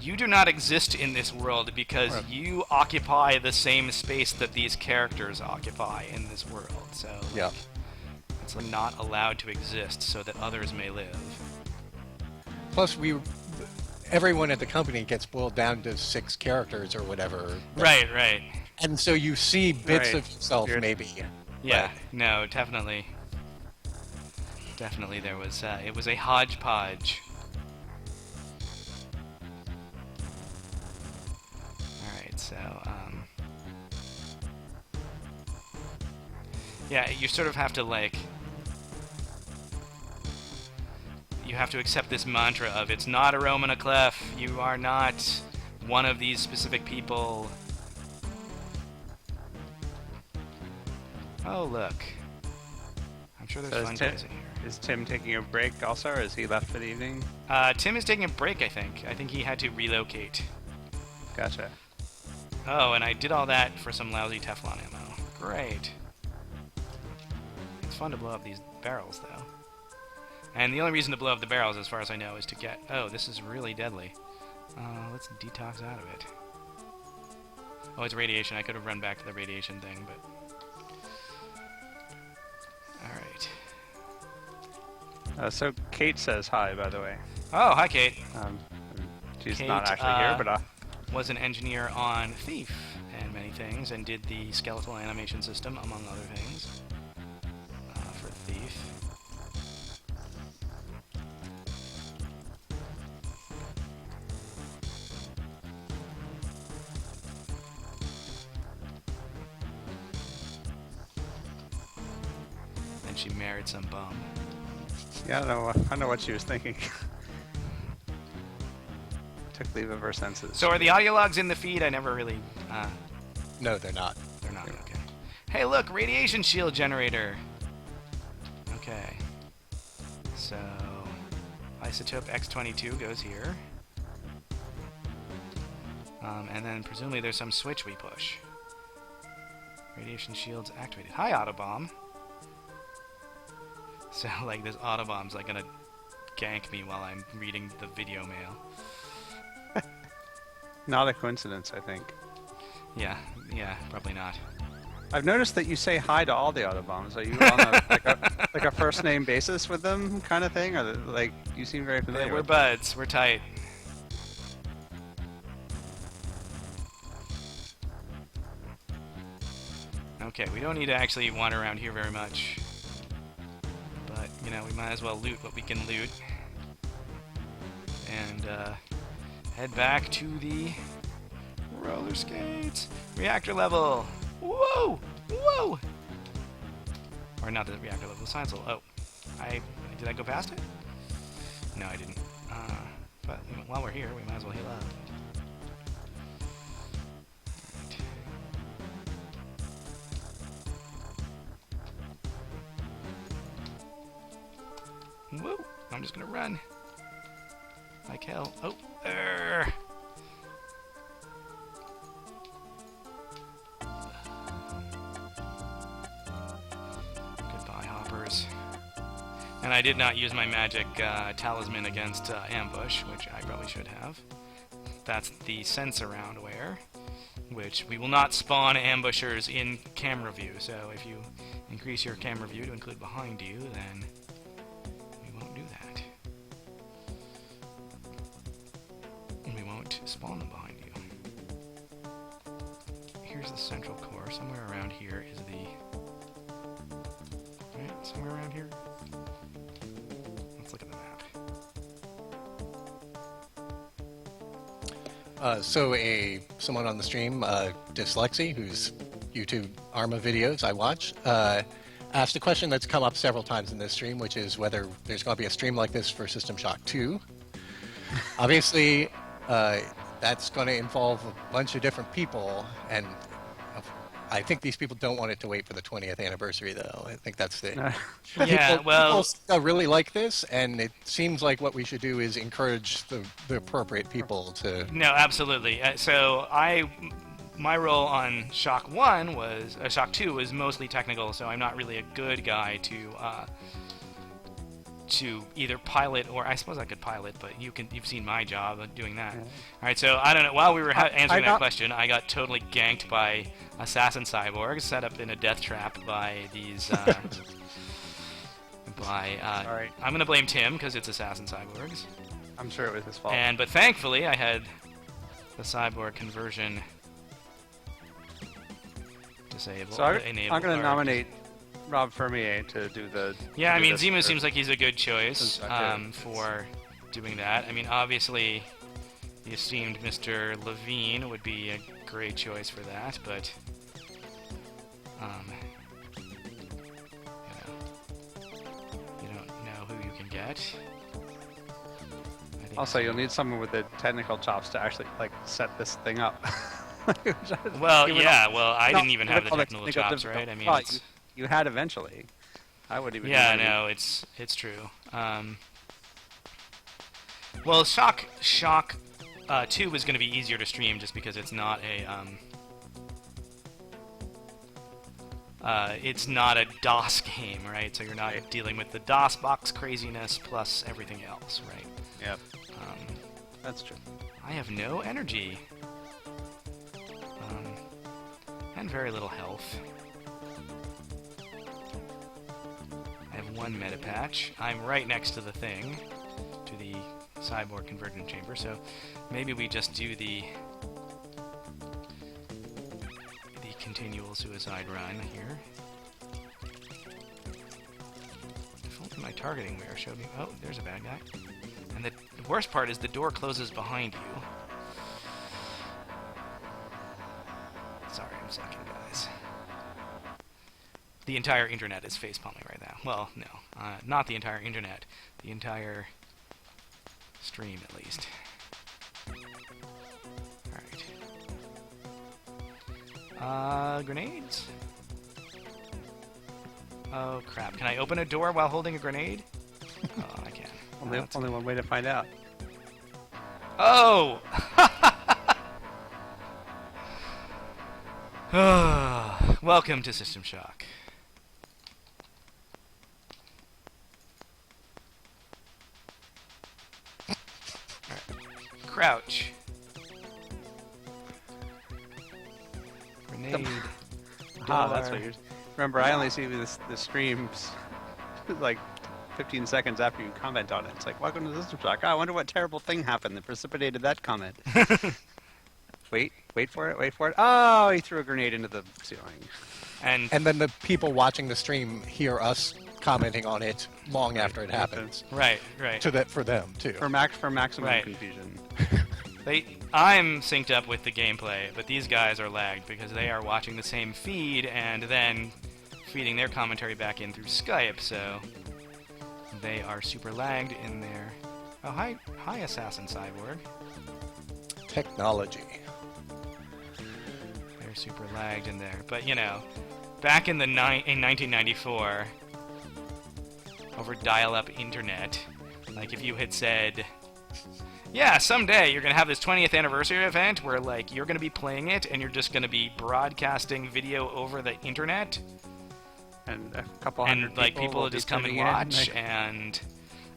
Speaker 1: you do not exist in this world because you occupy the same space that these characters occupy in this world. So like, it's like not allowed to exist so that others may live.
Speaker 3: Plus, everyone at the company gets boiled down to 6 characters or whatever.
Speaker 1: Right.
Speaker 3: And so you see bits
Speaker 4: Right.
Speaker 3: of yourself, maybe.
Speaker 1: Yeah, no, definitely. Definitely there was, it was a hodgepodge. Alright, so, yeah, you sort of have to, like, you have to accept this mantra of, it's not a Roman a clef, you are not one of these specific people. Oh, look. I'm sure there's fun guys in here.
Speaker 4: Is Tim taking a break also, or is he left for the evening?
Speaker 1: Tim is taking a break, I think. I think he had to relocate.
Speaker 4: Gotcha.
Speaker 1: Oh, and I did all that for some lousy Teflon ammo. Great. It's fun to blow up these barrels, though. And the only reason to blow up the barrels, as far as I know, is to get... Oh, this is really deadly. Let's detox out of it. Oh, it's radiation. I could have run back to the radiation thing, but... Alright.
Speaker 4: So Kate says hi, by the way.
Speaker 1: Oh, hi, Kate.
Speaker 4: She's
Speaker 1: Kate,
Speaker 4: not actually here, but
Speaker 1: was an engineer on Thief and many things, and did the skeletal animation system, among other things, for Thief. And she married some bum.
Speaker 4: yeah, I know what she was thinking. Took leave of her senses.
Speaker 1: So are the audio logs in the feed? I never really...
Speaker 3: No, they're not.
Speaker 1: They're not, okay. Hey, look! Radiation shield generator! Okay. So... Isotope X22 goes here. And then presumably there's some switch we push. Radiation shields activated. Hi, Autobomb! So, like, this Autobomb's, like, gonna gank me while I'm reading the video mail.
Speaker 4: Not a coincidence, I think.
Speaker 1: Yeah, probably not.
Speaker 4: I've noticed that you say hi to all the Autobombs. Are you on like a first name basis with them, kind of thing, or like you seem very familiar?
Speaker 1: We're
Speaker 4: with
Speaker 1: buds. We're tight. Okay, we don't need to actually wander around here very much. But, you know, we might as well loot what we can loot. And, head back to the roller skates. Reactor level. Whoa! Whoa! Or not the reactor level, science level. Oh. Did I go past it? No, I didn't. But while we're here, we might as well heal up. Alright. Whoa! I'm just gonna run. Like hell. Oh! Goodbye, hoppers. And I did not use my magic talisman against ambush, which I probably should have. That's the sense around where, which we will not spawn ambushers in camera view. So if you increase your camera view to include behind you, then we won't do that. And we won't spawn them behind you. Here's the central core. Somewhere around here is the... Right? Somewhere around here? Let's look at the map.
Speaker 3: So someone on the stream, Dyslexy, whose YouTube Arma videos I watch, asked a question that's come up several times in this stream, which is whether there's going to be a stream like this for System Shock 2. Obviously, that's going to involve a bunch of different people, and I think these people don't want it to wait for the 20th anniversary, though. I think that's the.
Speaker 1: Yeah, well,
Speaker 3: people really like this, and it seems like what we should do is encourage the appropriate people to.
Speaker 1: no, absolutely. My role on Shock 1 was Shock 2 was mostly technical, so I'm not really a good guy to either pilot, or I suppose I could pilot, but you've seen my job of doing that.
Speaker 4: Yeah.
Speaker 1: All right, so I don't know. While we were answering that
Speaker 4: got-
Speaker 1: question, I got totally ganked by assassin cyborgs, set up in a death trap by these.
Speaker 4: Alright.
Speaker 1: I'm gonna blame Tim because it's assassin cyborgs,
Speaker 4: I'm sure it was his fault.
Speaker 1: but thankfully I had the cyborg conversion disabled.
Speaker 4: So I'm
Speaker 1: enabled,
Speaker 4: going to
Speaker 1: or-
Speaker 4: nominate Rob Fermier to do the.
Speaker 1: Yeah, I
Speaker 4: do
Speaker 1: mean,
Speaker 4: this
Speaker 1: Zimu
Speaker 4: for-
Speaker 1: seems like he's a good choice
Speaker 4: Since I did.
Speaker 1: for doing that. I mean, obviously, the esteemed Mr. Levine would be a great choice for that, but you don't know who you can get. I think
Speaker 4: Also, you'll need someone with the technical chops to actually like set this thing up.
Speaker 1: Well,
Speaker 4: Given
Speaker 1: yeah.
Speaker 4: all-
Speaker 1: Well, I
Speaker 4: no,
Speaker 1: didn't even
Speaker 4: given
Speaker 1: have the
Speaker 4: all
Speaker 1: technical chops,
Speaker 4: difficult-
Speaker 1: right? I mean,
Speaker 4: well,
Speaker 1: it's,
Speaker 4: you had eventually. I would even.
Speaker 1: yeah,
Speaker 4: do
Speaker 1: no, it's true. Well, Shock 2 was going to be easier to stream just because it's not a DOS game, right? So you're not dealing with the DOS box craziness plus everything else, right?
Speaker 4: Yep, that's true.
Speaker 1: I have no energy. And very little health. I have one meta patch. I'm right next to the thing, to the cyborg conversion chamber, so maybe we just do the continual suicide run here. If only my targeting mirror showed me. Oh, there's a bad guy. And the worst part is the door closes behind you. Sorry, I'm sucking, guys. The entire internet is facepalming right now. Well, no, not the entire internet. The entire stream, at least. Alright. Grenades? Oh, crap. Can I open a door while holding a grenade? Oh, I can.
Speaker 4: Only one way to find out.
Speaker 1: Oh! Welcome to System Shock. Crouch. Grenade.
Speaker 4: Ah, that's
Speaker 1: door.
Speaker 4: what you're. Remember, I only see the streams like 15 seconds after you comment on it. It's like, welcome to System Shock. Oh, I wonder what terrible thing happened that precipitated that comment. Wait for it. Oh, he threw a grenade into the ceiling.
Speaker 1: And
Speaker 3: And then the people watching the stream hear us commenting on it long after it happens.
Speaker 1: right.
Speaker 3: For them too.
Speaker 4: For maximum
Speaker 1: Right.
Speaker 4: confusion.
Speaker 1: I'm synced up with the gameplay, but these guys are lagged because they are watching the same feed and then feeding their commentary back in through Skype, so they are super lagged in there. Oh, hi, Assassin Cyborg.
Speaker 3: Technology.
Speaker 1: They're super lagged in there, but you know, back in 1994, over dial-up internet, like if you had said, yeah, someday you're gonna have this 20th anniversary event where like you're gonna be playing it and you're just gonna be broadcasting video over the internet,
Speaker 4: And a couple
Speaker 1: and
Speaker 4: hundred
Speaker 1: like
Speaker 4: people
Speaker 1: people
Speaker 4: will
Speaker 1: will
Speaker 4: be
Speaker 1: just come and
Speaker 4: tuning in,
Speaker 1: watch,
Speaker 4: like-
Speaker 1: and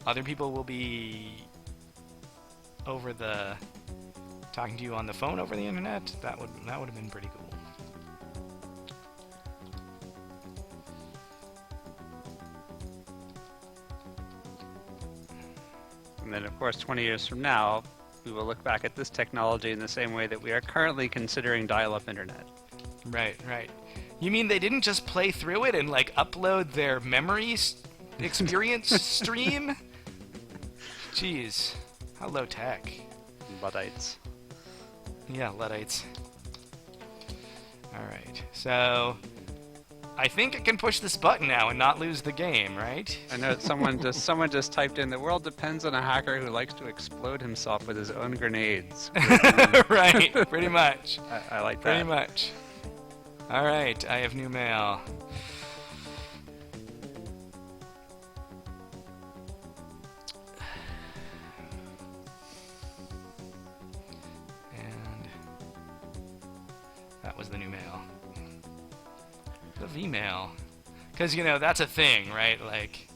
Speaker 1: other people will be over the talking to you on the phone over the internet. That would have been pretty cool.
Speaker 4: And then, of course, 20 years from now, we will look back at this technology in the same way that we are currently considering dial-up internet.
Speaker 1: Right. You mean they didn't just play through it and like upload their memories experience stream? Jeez, how low tech.
Speaker 4: Luddites.
Speaker 1: Yeah, Luddites. Alright, so I think I can push this button now and not lose the game, right?
Speaker 4: I know someone just typed in, the world depends on a hacker who likes to explode himself with his own grenades.
Speaker 1: Right, pretty much.
Speaker 4: I like that.
Speaker 1: Pretty much. All right, I have new mail. And that was the new mail. The V-mail. Because, you know, that's a thing, right? Like,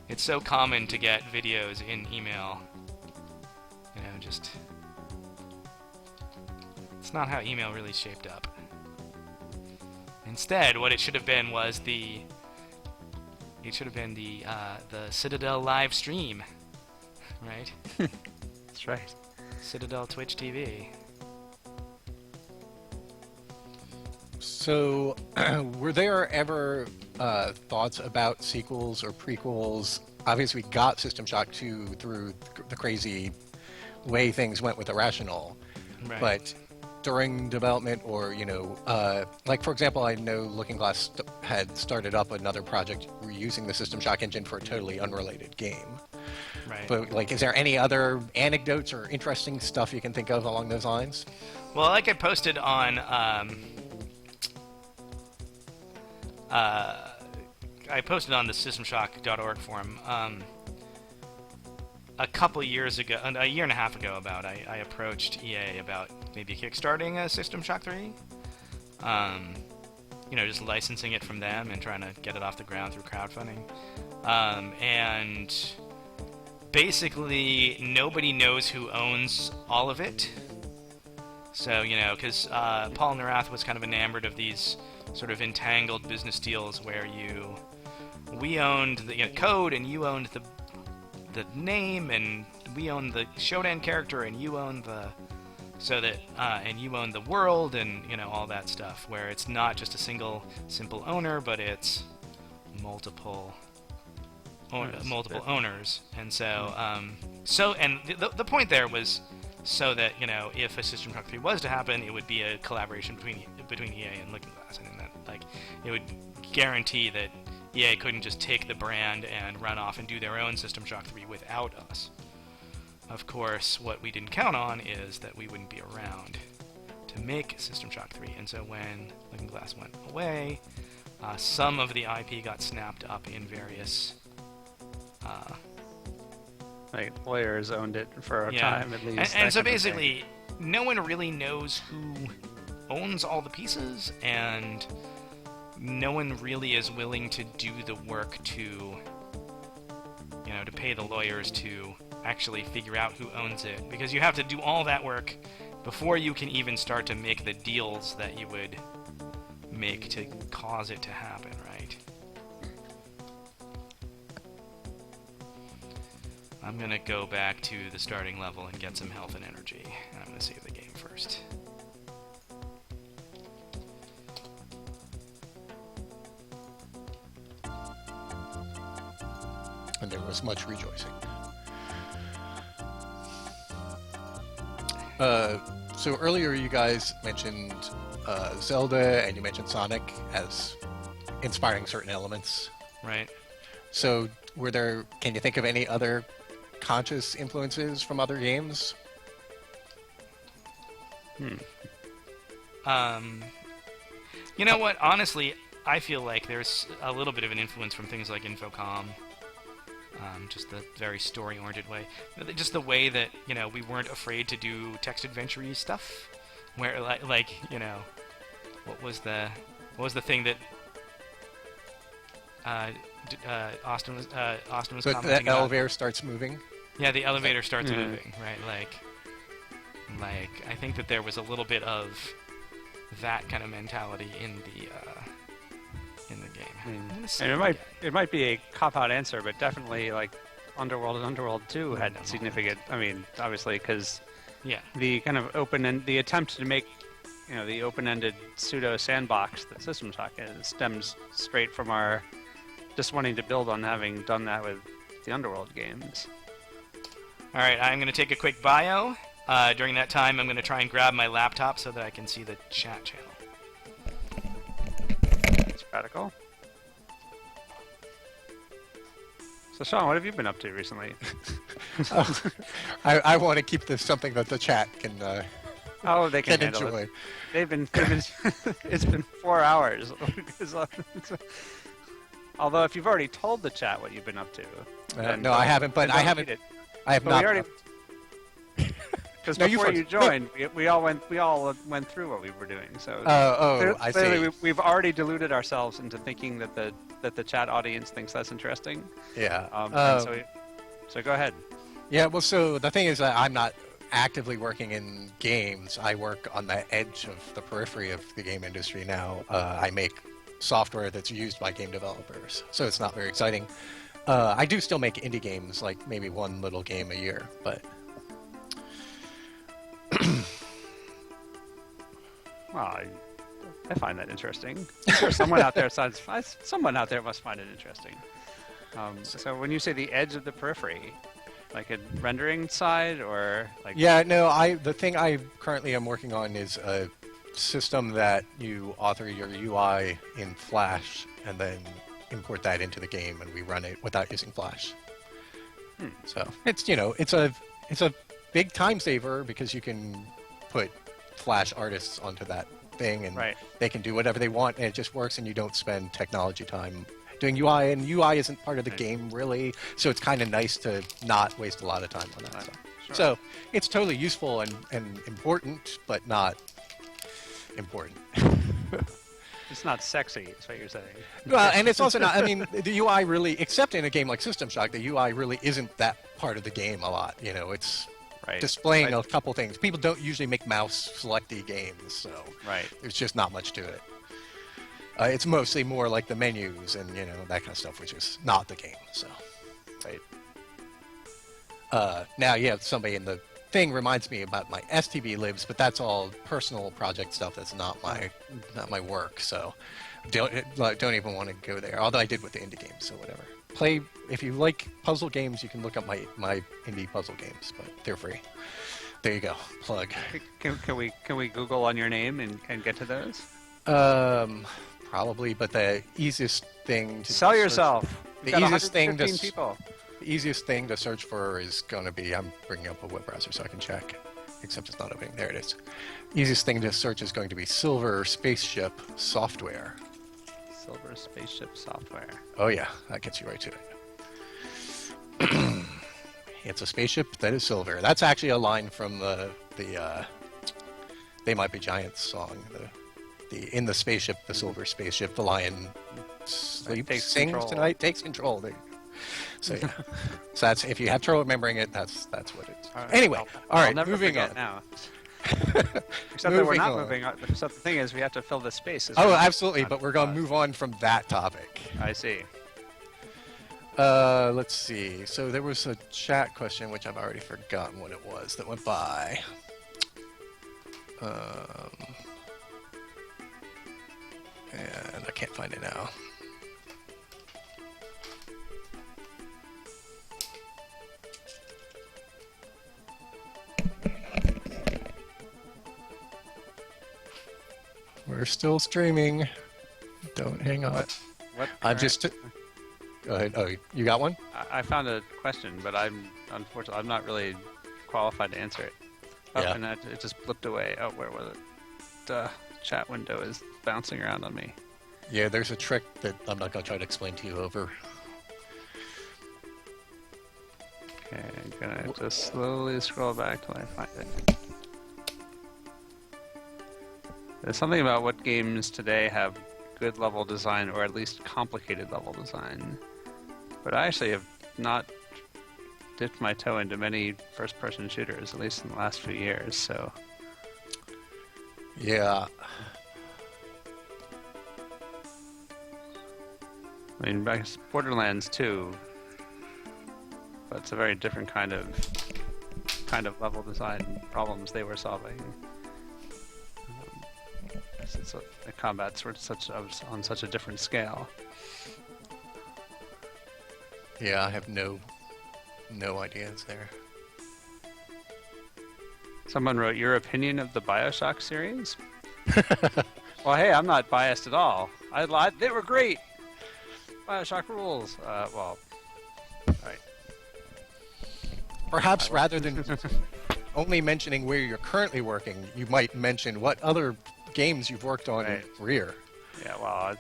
Speaker 1: it's so common to get videos in email. You know, just... It's not how email really shaped up. Instead, what it should have been was the... It should have been the Citadel live stream, right?
Speaker 4: That's right.
Speaker 1: Citadel Twitch TV.
Speaker 3: So, were there ever thoughts about sequels or prequels? Obviously, we got System Shock 2 through the crazy way things went with Irrational,
Speaker 1: Right.
Speaker 3: but during development, or like for example, I know Looking Glass had started up another project reusing the System Shock engine for a totally unrelated game.
Speaker 1: Right.
Speaker 3: But like, is there any other anecdotes or interesting stuff you can think of along those lines?
Speaker 1: Well, like I posted on the SystemShock.org forum a couple years ago, a year and a half ago, about I approached EA about maybe kickstarting a System Shock 3. Just licensing it from them and trying to get it off the ground through crowdfunding. And basically, nobody knows who owns all of it. So, because Paul Narath was kind of enamored of these sort of entangled business deals where we owned the code and you owned the name, and we owned the Shodan character and you owned and you own the world, and all that stuff, where it's not just a simple owner, but it's multiple owners. And so the point there was so that if a System Shock 3 was to happen, it would be a collaboration between EA and Looking Glass, and that it would guarantee that EA couldn't just take the brand and run off and do their own System Shock 3 without us. Of course, what we didn't count on is that we wouldn't be around to make System Shock 3, and so when Looking Glass went away, some of the IP got snapped up in various...
Speaker 4: lawyers owned it for a time, at least.
Speaker 1: And so basically, no one really knows who owns all the pieces, and no one really is willing to do the work to pay the lawyers to actually figure out who owns it, because you have to do all that work before you can even start to make the deals that you would make to cause it to happen, right? I'm gonna go back to the starting level and get some health and energy, and I'm gonna save the game first.
Speaker 3: And there was much rejoicing. So earlier you guys mentioned Zelda, and you mentioned Sonic as inspiring certain elements.
Speaker 1: Right.
Speaker 3: So can you think of any other conscious influences from other games?
Speaker 1: You know what? Honestly, I feel like there's a little bit of an influence from things like Infocom. Just the very story-oriented way. Just the way that, we weren't afraid to do text adventure-y stuff. Where, what was the thing that Austin was
Speaker 3: But
Speaker 1: commenting
Speaker 3: the
Speaker 1: about?
Speaker 3: elevator starts moving?
Speaker 1: Yeah, the elevator starts moving, right? Like, I think that there was a little bit of that kind of mentality in the game.
Speaker 4: And it might be a cop-out answer, but definitely like Underworld and Underworld 2 had significant. I mean, obviously, because the kind of the attempt to make the open-ended pseudo sandbox that System Shock is stems straight from our just wanting to build on having done that with the Underworld games.
Speaker 1: All right, I'm going to take a quick bio. During that time, I'm going to try and grab my laptop so that I can see the chat channel.
Speaker 4: That's radical. So, Sean, what have you been up to recently?
Speaker 3: I want to keep this something that the chat can
Speaker 4: Oh, they can
Speaker 3: can
Speaker 4: handle
Speaker 3: enjoy.
Speaker 4: it. They've been it's been 4 hours. Although if you've already told the chat what you've been up to, then
Speaker 3: No, I haven't, but
Speaker 4: then
Speaker 3: I
Speaker 4: don't
Speaker 3: haven't.
Speaker 4: read it.
Speaker 3: I have
Speaker 4: But
Speaker 3: not.
Speaker 4: we already because
Speaker 3: No, you
Speaker 4: before
Speaker 3: first.
Speaker 4: you joined, we all went through what we were doing. So
Speaker 3: I
Speaker 4: clearly
Speaker 3: see.
Speaker 4: we've already deluded ourselves into thinking that the chat audience thinks that's interesting.
Speaker 3: Yeah.
Speaker 4: And so go ahead.
Speaker 3: Yeah, well, so the thing is that I'm not actively working in games. I work on the edge of the periphery of the game industry now. I make software that's used by game developers, so it's not very exciting. I do still make indie games, like maybe one little game a year, but...
Speaker 4: Well, I find that interesting. I'm sure someone out there must find it interesting. So when you say the edge of the periphery, like a rendering side or like
Speaker 3: Yeah, no, the thing I currently am working on is a system that you author your UI in Flash and then import that into the game, and we run it without using Flash. So it's it's a big time saver because you can put Flash artists onto that thing, and
Speaker 4: Right.
Speaker 3: they can do whatever they want, and it just works, and you don't spend technology time doing UI, and UI isn't part of the
Speaker 4: Right.
Speaker 3: game really, so it's kind of nice to not waste a lot of time on that
Speaker 4: Right.
Speaker 3: stuff.
Speaker 4: Sure.
Speaker 3: So it's totally useful and important, but not important.
Speaker 4: It's not sexy, is what you're saying.
Speaker 3: Well, and it's also not, I mean, the UI really, except in a game like System Shock, the UI really isn't that part of the game a lot. You know, it's
Speaker 4: Right.
Speaker 3: displaying
Speaker 4: Right.
Speaker 3: a couple things. People don't usually make mouse selecty games, so
Speaker 4: Right.
Speaker 3: there's just not much to it. It's mostly more like the menus and, that kind of stuff, which is not the game, so.
Speaker 4: Right.
Speaker 3: Now, yeah, somebody in the thing reminds me about my STB libs, but that's all personal project stuff. That's not my work, so don't even want to go there. Although I did with the indie games, so whatever. Play if you like puzzle games. You can look up my indie puzzle games, but they're free. There you go. Plug.
Speaker 4: Can we Google on your name and get to those?
Speaker 3: Probably, but the easiest thing to
Speaker 4: Sell
Speaker 3: search-
Speaker 4: yourself.
Speaker 3: The
Speaker 4: You've got
Speaker 3: easiest thing to
Speaker 4: 115 people.
Speaker 3: The easiest thing to search for is going to be, I'm bringing up a web browser so I can check, except it's not opening. There it is. Easiest thing to search is going to be Silver Spaceship Software.
Speaker 4: Silver Spaceship Software.
Speaker 3: Oh yeah, that gets you right to it. It's a spaceship that is silver. That's actually a line from the They Might Be Giants song. In the spaceship, the silver spaceship, the lion
Speaker 4: Takes
Speaker 3: sings
Speaker 4: control.
Speaker 3: tonight, takes control. There you go. So yeah, so that's if you have trouble remembering it, that's what it is.
Speaker 4: All right.
Speaker 3: Anyway, all
Speaker 4: I'll
Speaker 3: right,
Speaker 4: never
Speaker 3: moving
Speaker 4: forget
Speaker 3: on.
Speaker 4: now. Except that we're
Speaker 3: Moving
Speaker 4: not
Speaker 3: on.
Speaker 4: moving on. Except the thing is, we have to fill the spaces.
Speaker 3: Oh, absolutely, but we're going to move on from that topic.
Speaker 4: I see.
Speaker 3: Let's see. So there was a chat question, which I've already forgotten what it was that went by. And I can't find it now. We're still streaming. Don't hang up.
Speaker 4: What?
Speaker 3: I'm just. Go ahead. Oh, you got one?
Speaker 4: I found a question, but unfortunately I'm not really qualified to answer it. Oh,
Speaker 3: Yeah.
Speaker 4: and it just flipped away. Oh, where was it? The chat window is bouncing around on me.
Speaker 3: Yeah, there's a trick that I'm not going to try to explain to you over.
Speaker 4: Okay, I'm gonna just slowly scroll back till I find it. There's something about what games today have good level design, or at least complicated level design. But I actually have not dipped my toe into many first-person shooters, at least in the last few years, so...
Speaker 3: Yeah.
Speaker 4: I mean, I guess Borderlands 2, but it's a very different kind of level design problems they were solving. The combats were on such a different scale.
Speaker 3: Yeah, I have no ideas there.
Speaker 4: Someone wrote, your opinion of the Bioshock series? Well, hey, I'm not biased at all. I lied. They were great. Bioshock rules. Well, right.
Speaker 3: Perhaps rather than only mentioning where you're currently working, you might mention what other games you've worked on in
Speaker 4: Right.
Speaker 3: your career.
Speaker 4: Yeah, well,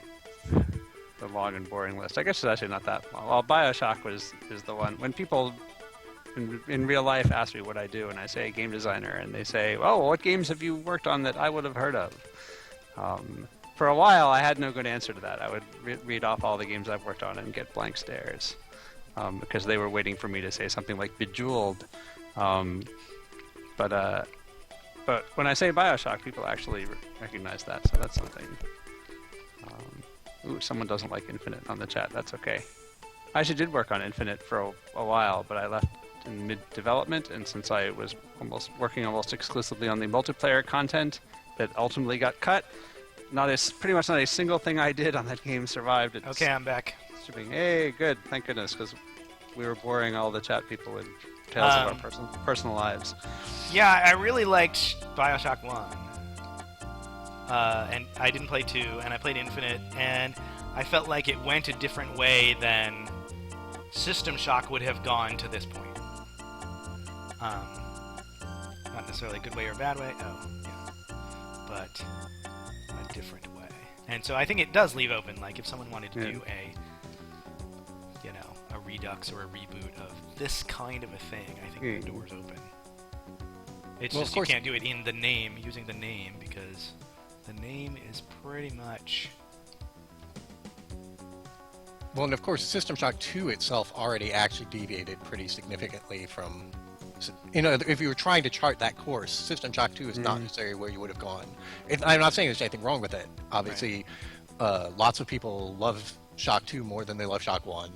Speaker 4: the long and boring list. I guess it's actually not that long. Well, Bioshock is the one. When people in real life ask me what I do, and I say game designer, and they say, "Oh, what games have you worked on that I would have heard of?" For a while, I had no good answer to that. I would read off all the games I've worked on and get blank stares because they were waiting for me to say something like Bejeweled. But when I say Bioshock, people actually recognize that, so that's something. Ooh, someone doesn't like Infinite on the chat. That's okay. I actually did work on Infinite for a while, but I left in mid-development, and since I was working almost exclusively on the multiplayer content that ultimately got cut, pretty much not a single thing I did on that game survived.
Speaker 1: Okay, I'm back.
Speaker 4: Shipping. Hey, good. Thank goodness, because we were boring all the chat people with tales of our personal lives.
Speaker 1: Yeah, I really liked Bioshock 1. And I didn't play 2, and I played Infinite, and I felt like it went a different way than System Shock would have gone to this point. Not necessarily a good way or a bad way, but a different way. And so I think it does leave open, like if someone wanted to do a redux or a reboot of this kind of a thing, I think the door's open. It's just you can't do it in the name, using the name, because the name is pretty much...
Speaker 3: Well, and of course, System Shock 2 itself already actually deviated pretty significantly from... if you were trying to chart that course, System Shock 2 is not necessarily where you would have gone. I'm not saying there's anything wrong with it. Obviously, lots of people love Shock 2 more than they love Shock 1.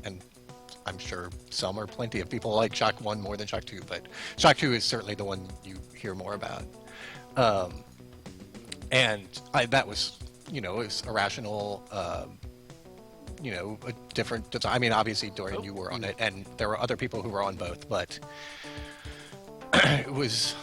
Speaker 3: And I'm sure some or plenty of people like Shock 1 more than Shock 2, but Shock 2 is certainly the one you hear more about. That was, it was irrational, a different design. I mean, obviously, Dorian, you were on it, and there were other people who were on both, but it was,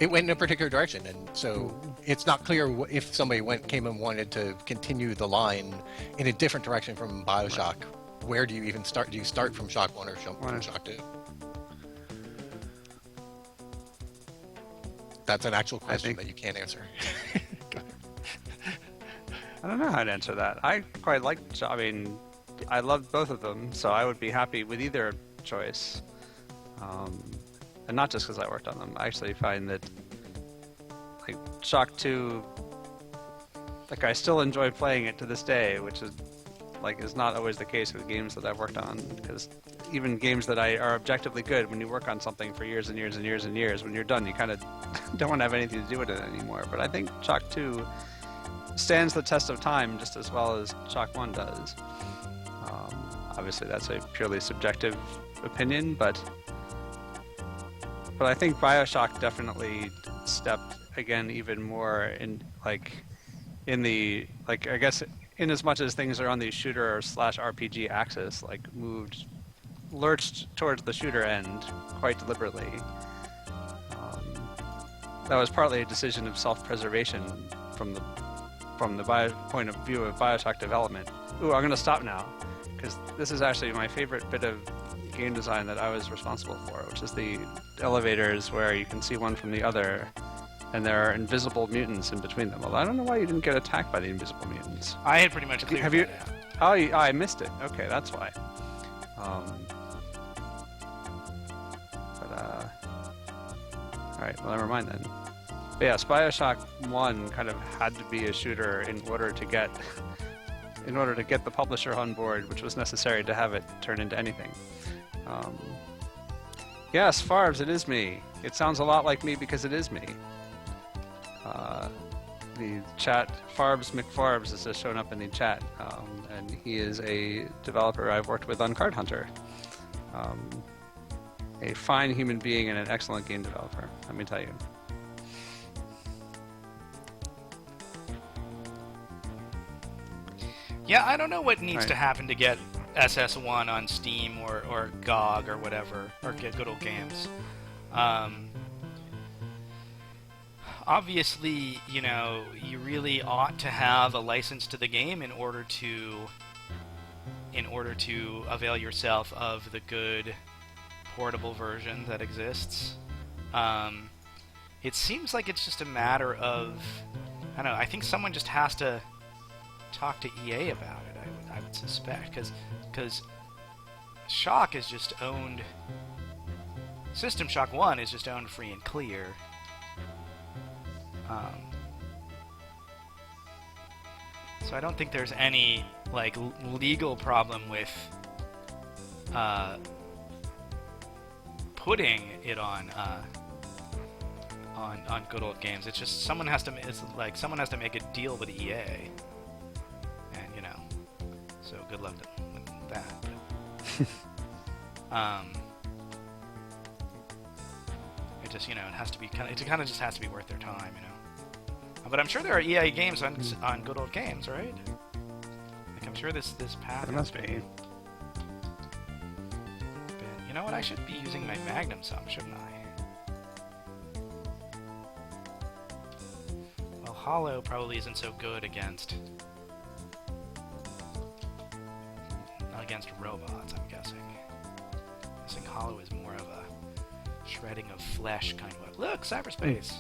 Speaker 3: it went in a particular direction, and so it's not clear if somebody came and wanted to continue the line in a different direction from Bioshock. Where do you even start? Do you start from Shock 1 or from Shock 2? That's an actual question that you can't answer.
Speaker 4: I don't know how to answer that. I quite liked. I mean, I loved both of them, so I would be happy with either choice. And not just because I worked on them. I actually find that, like, Shock 2, like, I still enjoy playing it to this day, which is not always the case with games that I've worked on, because even games that are objectively good, when you work on something for years and years and years and years, when you're done, you kind of don't want to have anything to do with it anymore. But I think Shock 2 stands the test of time just as well as Shock 1 does. Obviously, that's a purely subjective opinion, but I think Bioshock definitely stepped again even more in as much as things are on the shooter / RPG axis, like lurched towards the shooter end quite deliberately. That was partly a decision of self-preservation from the point of view of Bioshock development. Ooh, I'm going to stop now, because this is actually my favorite bit of game design that I was responsible for, which is the elevators where you can see one from the other, and there are invisible mutants in between them. Although I don't know why you didn't get attacked by the invisible mutants.
Speaker 1: I had pretty much cleared that out.
Speaker 4: Oh, I missed it. Okay, that's why. Alright, well, never mind then. But yes, Bioshock 1 kind of had to be a shooter in order to get the publisher on board, which was necessary to have it turn into anything. Yes, Farbs, it is me. It sounds a lot like me because it is me. The chat, Farbs McFarbs, has just shown up in the chat, and he is a developer I've worked with on Card Hunter. A fine human being and an excellent game developer, let me tell you.
Speaker 1: Yeah, I don't know what needs to happen to get SS1 on Steam or GOG or whatever, or get Good Old Games. Obviously, you really ought to have a license to the game in order to avail yourself of the good portable version that exists. It seems like it's just a matter of, I don't know, I think someone just has to talk to EA about it, I would suspect, because Shock is just owned, System Shock 1 is just owned free and clear. So I don't think there's any, like, legal problem with putting it on Good Old Games. It's just someone has to make a deal with EA, and so good luck with that. It just it has to be kind of just has to be worth their time, But I'm sure there are EA games on Good Old Games, right? Like I'm sure this path
Speaker 4: There must be.
Speaker 1: But you know what? I should be using my Magnum some, shouldn't I? Well, Hollow probably isn't so good against robots, I'm guessing. I'm guessing Hollow is more of a shredding of flesh kind of. Look, cyberspace.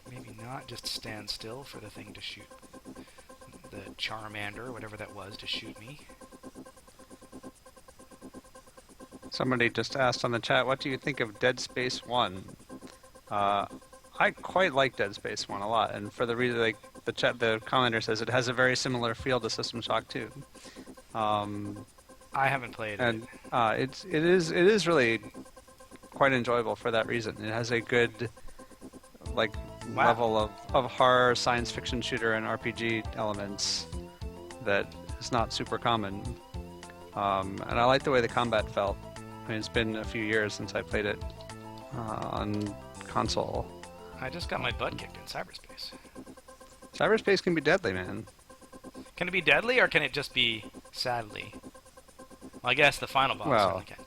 Speaker 1: Maybe not just stand still for the thing to shoot the Charmander, whatever that was, to shoot me.
Speaker 4: Somebody just asked on the chat, what do you think of Dead Space 1? I quite like Dead Space 1 a lot, and for the reason, like the commenter says, it has a very similar feel to System Shock 2.
Speaker 1: I haven't played
Speaker 4: and
Speaker 1: it.
Speaker 4: it is really quite enjoyable for that reason. It has a good level of horror, science fiction shooter, and RPG elements that is not super common. And I like the way the combat felt. I mean, it's been a few years since I played it on console.
Speaker 1: I just got my butt kicked in cyberspace.
Speaker 4: Cyberspace can be deadly, man.
Speaker 1: Can it be deadly, or can it just be sadly? Well, I guess the final boss
Speaker 4: Well,
Speaker 1: certainly can.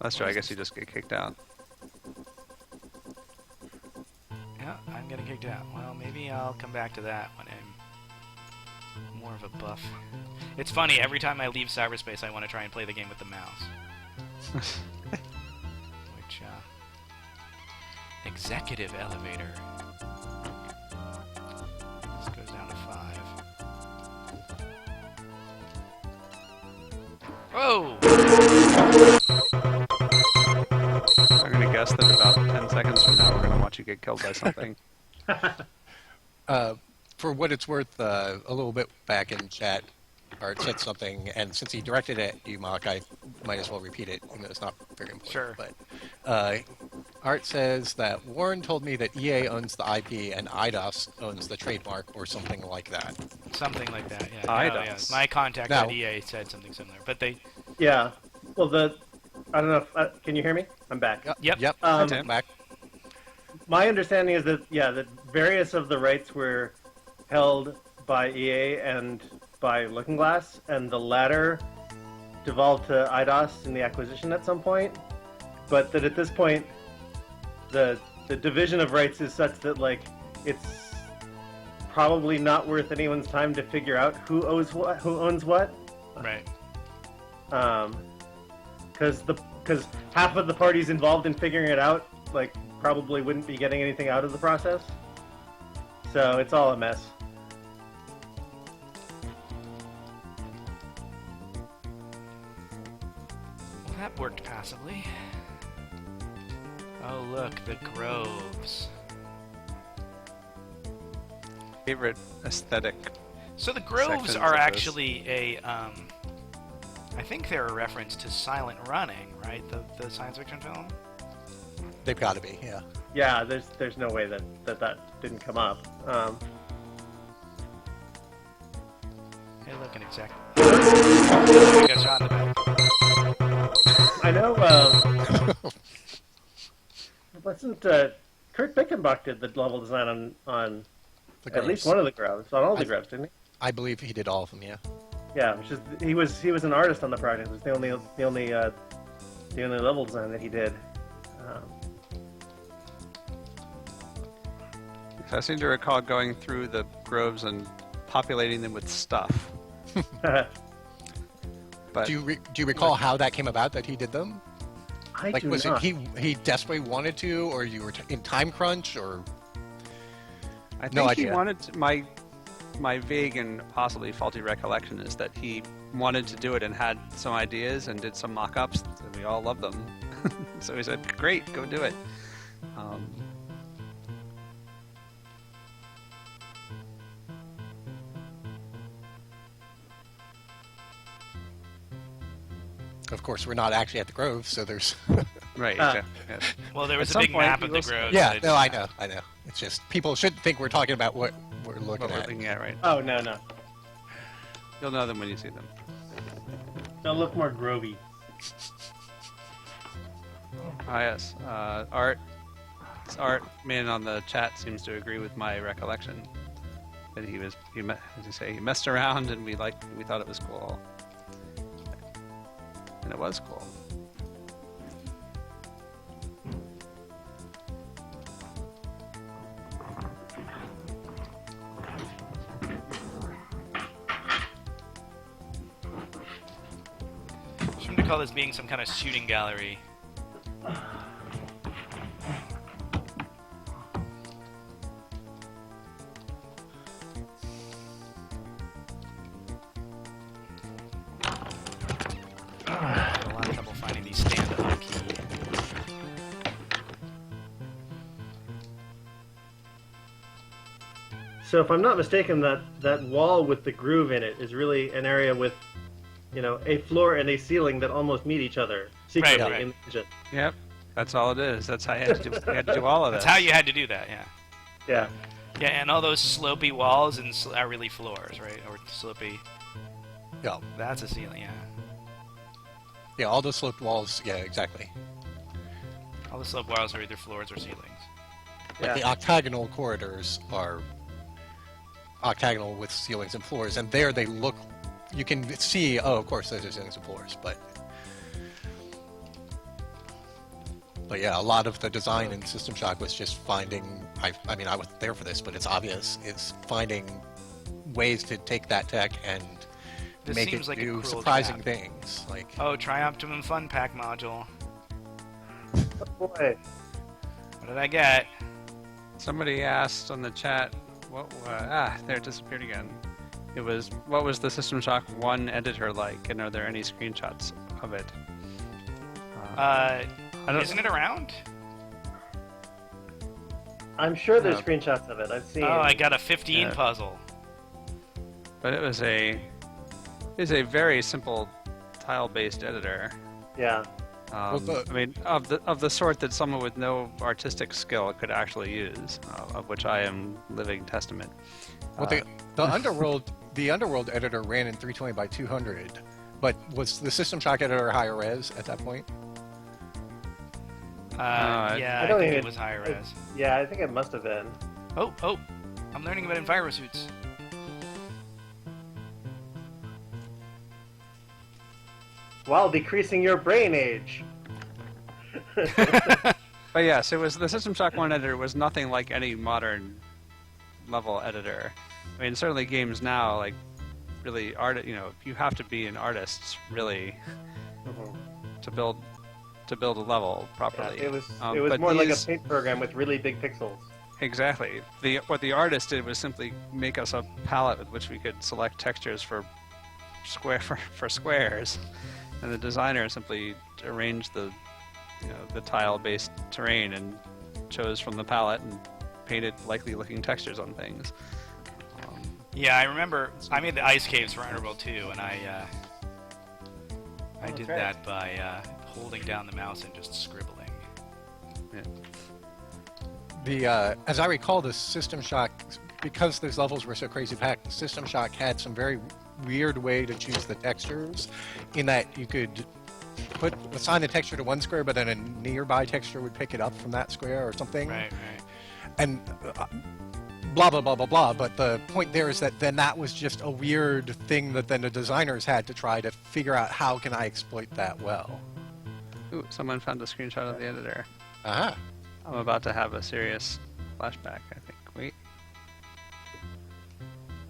Speaker 4: That's true. I guess you just get kicked out.
Speaker 1: Yeah, I'm getting kicked out. Well, maybe I'll come back to that when I'm more of a buff. It's funny, every time I leave cyberspace, I want to try and play the game with the mouse. Which, executive elevator. This goes down to 5. Whoa!
Speaker 4: I'm going to guess that about 10 seconds from now, we're going to watch you get killed by something.
Speaker 3: For what it's worth, a little bit back in chat, Art said something, and since he directed it at you, Mark, I might as well repeat it, even though it's not very important.
Speaker 1: Sure.
Speaker 3: But Art says that Warren told me that EA owns the IP and IDOS owns the trademark, or something like that.
Speaker 1: Something like that, yeah.
Speaker 4: IDOS.
Speaker 1: Yeah. My contact
Speaker 3: Now-
Speaker 1: at EA said something similar, but they...
Speaker 2: Yeah. Well, I don't know if... can you hear me? I'm back.
Speaker 1: Yep.
Speaker 3: Yep.
Speaker 2: Um,
Speaker 3: Back.
Speaker 2: My understanding is that, that various of the rights were held by EA and by Looking Glass, and the latter devolved to IDOS in the acquisition at some point, but that at this point, the division of rights is such that, it's probably not worth anyone's time to figure out who owns what.
Speaker 1: Right.
Speaker 2: Because half of the parties involved in figuring it out, probably wouldn't be getting anything out of the process. So it's all a mess.
Speaker 1: Well, that worked passively. Oh, look, the groves.
Speaker 4: Favorite aesthetic.
Speaker 1: So the groves
Speaker 4: Sections
Speaker 1: are
Speaker 4: of this.
Speaker 1: actually I think they're a reference to Silent Running, right? The science fiction film?
Speaker 3: They've got to be, yeah.
Speaker 2: Yeah, there's no way that didn't come up.
Speaker 1: Hey, look, an exact... I got shot in the back.
Speaker 2: I know, wasn't, Kurt Bickenbach did the level design on
Speaker 3: The
Speaker 2: at least
Speaker 3: groves.
Speaker 2: one of the groves, on all the groves, didn't he?
Speaker 3: I believe he did all of them, yeah.
Speaker 2: Yeah, which is he was an artist on the project. It was the only level design that he did.
Speaker 4: So I seem to recall going through the groves and populating them with stuff. But
Speaker 3: Do you recall how that came about that he did them?
Speaker 2: I
Speaker 3: Like,
Speaker 2: do
Speaker 3: was
Speaker 2: not.
Speaker 3: it he desperately wanted to, or you were in time crunch, or
Speaker 4: I think
Speaker 3: No
Speaker 4: he
Speaker 3: idea.
Speaker 4: wanted to, my vague and possibly faulty recollection is that he wanted to do it and had some ideas and did some mock-ups, and we all loved them. So he said, "Great, go do it."
Speaker 3: of course we're not actually at the Grove, so there's.
Speaker 4: Right.
Speaker 2: Ah.
Speaker 4: Yeah.
Speaker 1: Well, there was
Speaker 4: At
Speaker 1: a
Speaker 4: some
Speaker 1: big
Speaker 4: point,
Speaker 1: map
Speaker 4: he
Speaker 1: of the
Speaker 4: looks-
Speaker 1: Groves.
Speaker 3: Yeah,
Speaker 1: that
Speaker 3: no, I know. It's just people should think we're talking about what we're looking
Speaker 4: What we're
Speaker 3: at.
Speaker 4: looking at, right?
Speaker 2: Oh, no.
Speaker 4: You'll know them when you see them.
Speaker 2: They'll look more grovey.
Speaker 4: Ah, yes. Art. Art man on the chat seems to agree with my recollection that as you say, he messed around and we thought it was cool, and it was cool.
Speaker 1: Seem to call this being some kind of shooting gallery. Had a lot of trouble finding these stand-up key.
Speaker 2: So if I'm not mistaken, that wall with the groove in it is really an area with, a floor and a ceiling that almost meet each other secretly
Speaker 1: right.
Speaker 2: in the engine.
Speaker 4: Yep, that's all it is. That's how you had to do. You had to do all of
Speaker 1: That's
Speaker 4: this.
Speaker 1: how you had to do that, yeah.
Speaker 2: Yeah.
Speaker 1: Yeah, and all those slopey walls are really floors, right? Or slopey.
Speaker 3: Yeah,
Speaker 1: That's a ceiling, yeah.
Speaker 3: yeah, all those sloped walls. Yeah, exactly.
Speaker 1: All the slope walls are either floors or ceilings.
Speaker 3: Like
Speaker 2: Yeah.
Speaker 3: the octagonal corridors are octagonal with ceilings and floors, and there they look. You can see. Oh, of course, those are ceilings and floors, but yeah, a lot of the design in System Shock was just finding. I mean, I wasn't there for this, but it's obvious. It's finding ways to take that tech and
Speaker 1: This
Speaker 3: make
Speaker 1: seems
Speaker 3: it
Speaker 1: like a
Speaker 3: do
Speaker 1: cruel
Speaker 3: surprising
Speaker 1: trap.
Speaker 3: things. Like,
Speaker 1: Oh, Trioptimum Fun Pack module.
Speaker 2: Boy.
Speaker 1: What did I get?
Speaker 4: Somebody asked on the chat, there it disappeared again. It was, what was the System Shock 1 editor like, and are there any screenshots of it? I don't-
Speaker 1: Isn't it around?
Speaker 2: I'm sure there's
Speaker 4: Yeah.
Speaker 2: screenshots of it. I've seen.
Speaker 1: Oh, I got a 15
Speaker 4: Yeah.
Speaker 1: puzzle.
Speaker 4: But it was a very simple tile-based editor.
Speaker 2: Yeah.
Speaker 4: I mean, of the sort that someone with no artistic skill could actually use, of which I am living testament.
Speaker 3: well, the Underworld editor ran in 320 by 200, but was the System Shock editor higher res at that point?
Speaker 1: Yeah,
Speaker 2: I
Speaker 1: I
Speaker 2: don't
Speaker 1: think it
Speaker 2: even-
Speaker 1: was higher res.
Speaker 2: Yeah, I think it must have been.
Speaker 1: Oh, I'm learning about envirosuits.
Speaker 2: While decreasing your brain age.
Speaker 4: But yes, it was the System Shock 1 editor was nothing like any modern level editor. I mean, certainly games now, like, really you have to be an artist really to build a level
Speaker 2: Yeah,
Speaker 4: properly.
Speaker 2: it was
Speaker 4: But
Speaker 2: more like a
Speaker 4: these-
Speaker 2: paint program with really big pixels.
Speaker 4: Exactly. What the artist did was simply make us a palette with which we could select textures for squares, and the designer simply arranged the tile-based terrain and chose from the palette and painted likely-looking textures on things.
Speaker 1: Yeah, I remember I made the ice caves for Underworld 2, and I did
Speaker 2: right.
Speaker 1: that by holding down the mouse and just scribbling.
Speaker 4: Yeah.
Speaker 3: As I recall, the System Shock, because those levels were so crazy packed, the System Shock had some very weird way to choose the textures, in that you could assign the texture to one square, but then a nearby texture would pick it up from that square or something.
Speaker 1: Right.
Speaker 3: And blah blah blah blah blah. But the point there is that then that was just a weird thing that then the designers had to try to figure out how can I exploit that well.
Speaker 4: Ooh, someone found a screenshot of the editor.
Speaker 3: Aha.
Speaker 4: I'm about to have a serious flashback, I think. Wait.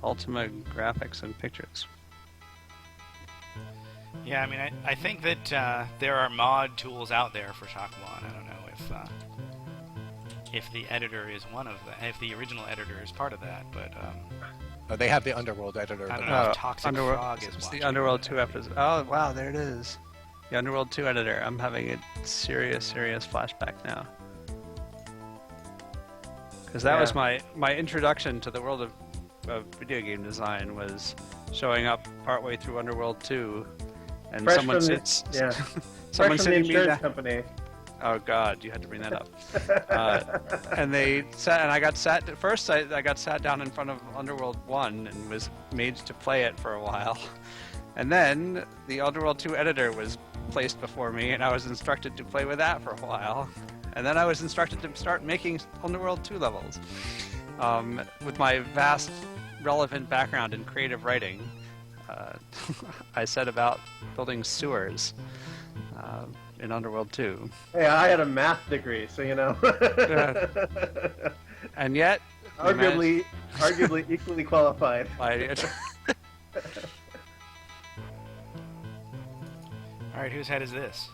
Speaker 4: Ultima graphics and pictures.
Speaker 1: Yeah, I mean, I think that there are mod tools out there for Shock 1. I don't know if the editor is one of them, if the original editor is part of that, but
Speaker 3: They have the Underworld editor.
Speaker 1: I don't
Speaker 3: but-
Speaker 1: know if Toxic Frog is
Speaker 4: It's
Speaker 1: watching.
Speaker 4: the Underworld 2 episode. Oh, wow, there it is. The Underworld 2 editor. I'm having a serious flashback now. Because that was my introduction to the world of video game design, was showing up partway through Underworld 2, and
Speaker 2: Fresh
Speaker 4: someone
Speaker 2: from the-
Speaker 4: sits.
Speaker 2: yeah.
Speaker 4: Someone
Speaker 2: Fresh from the
Speaker 4: sitting me
Speaker 2: insurance
Speaker 4: down.
Speaker 2: company.
Speaker 4: Oh God, you had to bring that up. And they sat, and I got sat. At first, I got sat down in front of Underworld 1 and was made to play it for a while. And then the Underworld 2 editor was placed before me, and I was instructed to play with that for a while. And then I was instructed to start making Underworld 2 levels. With my vast, relevant background in creative writing, I set about building sewers in Underworld 2.
Speaker 2: Hey, I had a math degree, so you know.
Speaker 4: And yet, we managed-
Speaker 2: arguably equally qualified.
Speaker 1: All right, whose head is this?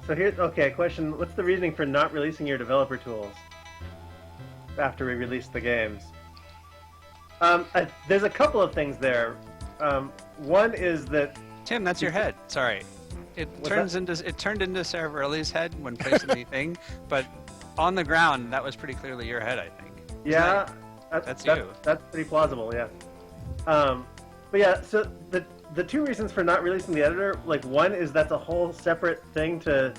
Speaker 2: So here's okay. Question: what's the reasoning for not releasing your developer tools after we release the games? There's a couple of things there. One is that
Speaker 4: Tim, that's your head. Sorry, it turned into Sarah Verley's head when placed in the thing, but on the ground, that was pretty clearly your head, I think.
Speaker 2: yeah,
Speaker 4: That's you.
Speaker 2: That's pretty plausible. Yeah. But yeah, so the two reasons for not releasing the editor, like one is that's a whole separate thing to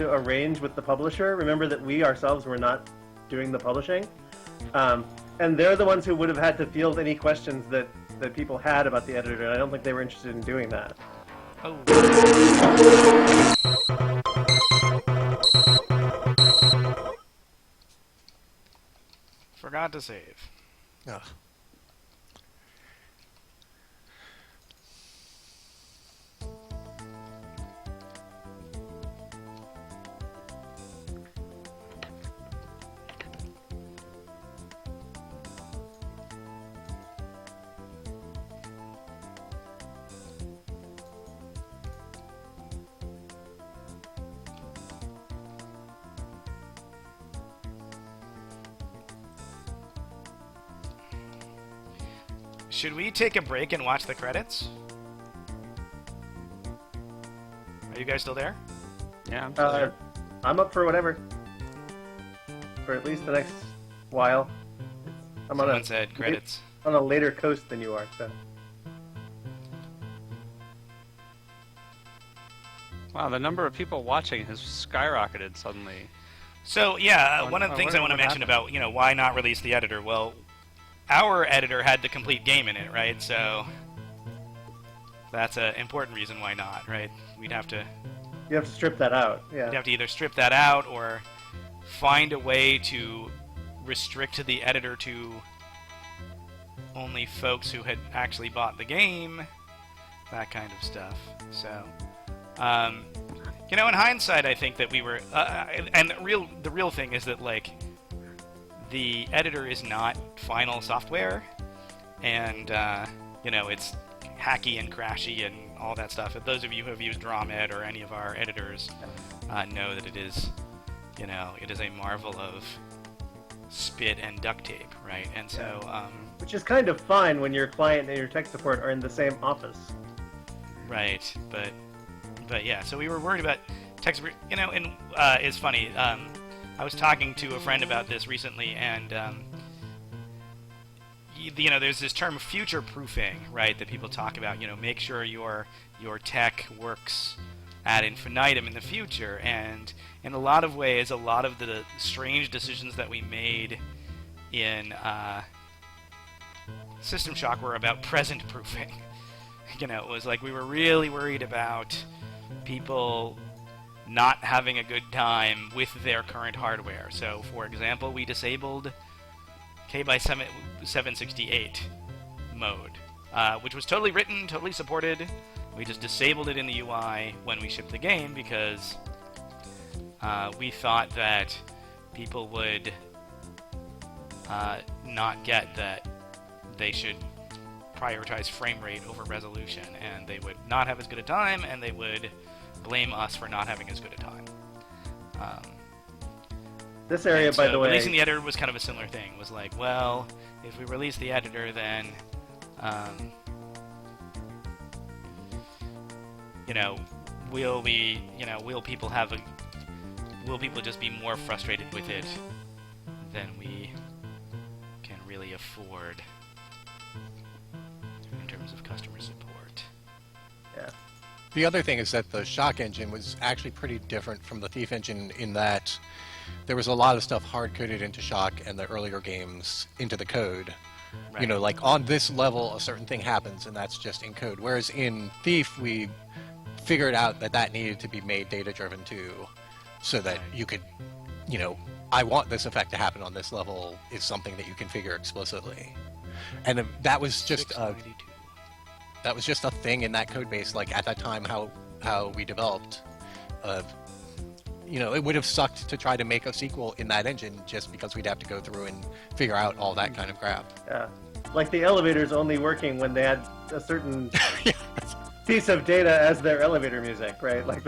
Speaker 2: arrange with the publisher. Remember that we ourselves were not doing the publishing, and they're the ones who would have had to field any questions that people had about the editor. And I don't think they were interested in doing that.
Speaker 1: Oh. Forgot to save.
Speaker 3: Ugh.
Speaker 1: Should we take a break and watch the credits? Are you guys still there?
Speaker 4: Yeah, I'm still there.
Speaker 2: I'm up for whatever. For at least the next while. I'm on
Speaker 1: Someone said credits.
Speaker 2: on a later coast than you are, so.
Speaker 4: Wow, the number of people watching has skyrocketed suddenly.
Speaker 1: So yeah,
Speaker 4: What-
Speaker 1: one of the things I want to
Speaker 4: what
Speaker 1: mention
Speaker 4: happened?
Speaker 1: about why not release the editor. Well, our editor had the complete game in it, right? So that's an important reason why not, right? We'd have to
Speaker 2: You have to strip that out. Yeah.
Speaker 1: You'd have to either strip that out or find a way to restrict the editor to only folks who had actually bought the game, that kind of stuff. So, in hindsight, I think that we were, and the real thing is that like the editor is not final software, and it's hacky and crashy and all that stuff. If those of you who have used DrawMed or any of our editors know that it is a marvel of spit and duct tape, right? And so,
Speaker 2: Which is kind of fine when your client and your tech support are in the same office.
Speaker 1: right, but yeah, so we were worried about tech support, and it's funny, I was talking to a friend about this recently, and there's this term future-proofing, right, that people talk about. Make sure your tech works ad infinitum in the future. And in a lot of ways, a lot of the strange decisions that we made in System Shock were about present-proofing. It was like we were really worried about people not having a good time with their current hardware. So, for example, we disabled K/768 mode, which was totally written, totally supported. We just disabled it in the UI when we shipped the game because we thought that people would not get that they should prioritize frame rate over resolution, and they would not have as good a time, and they would blame us for not having as good a time.
Speaker 2: This area,
Speaker 1: And
Speaker 2: by
Speaker 1: so
Speaker 2: the way,
Speaker 1: releasing the editor was kind of a similar thing. Was like, well, if we release the editor, then will people just be more frustrated with it than we can really afford in terms of customer support?
Speaker 2: yeah.
Speaker 3: The other thing is that the Shock engine was actually pretty different from the Thief engine in that there was a lot of stuff hard-coded into Shock and the earlier games into the code.
Speaker 1: Right.
Speaker 3: You know, like on this level, a certain thing happens, and that's just in code. Whereas in Thief, we figured out that that needed to be made data-driven too, so that you could, I want this effect to happen on this level is something that you configure explicitly. And that was just a
Speaker 1: 692.
Speaker 3: thing in that code base, like at that time, how we developed. It would have sucked to try to make a sequel in that engine just because we'd have to go through and figure out all that kind of crap.
Speaker 2: Yeah. Like the elevators only working when they had a certain piece of data as their elevator music, right? Like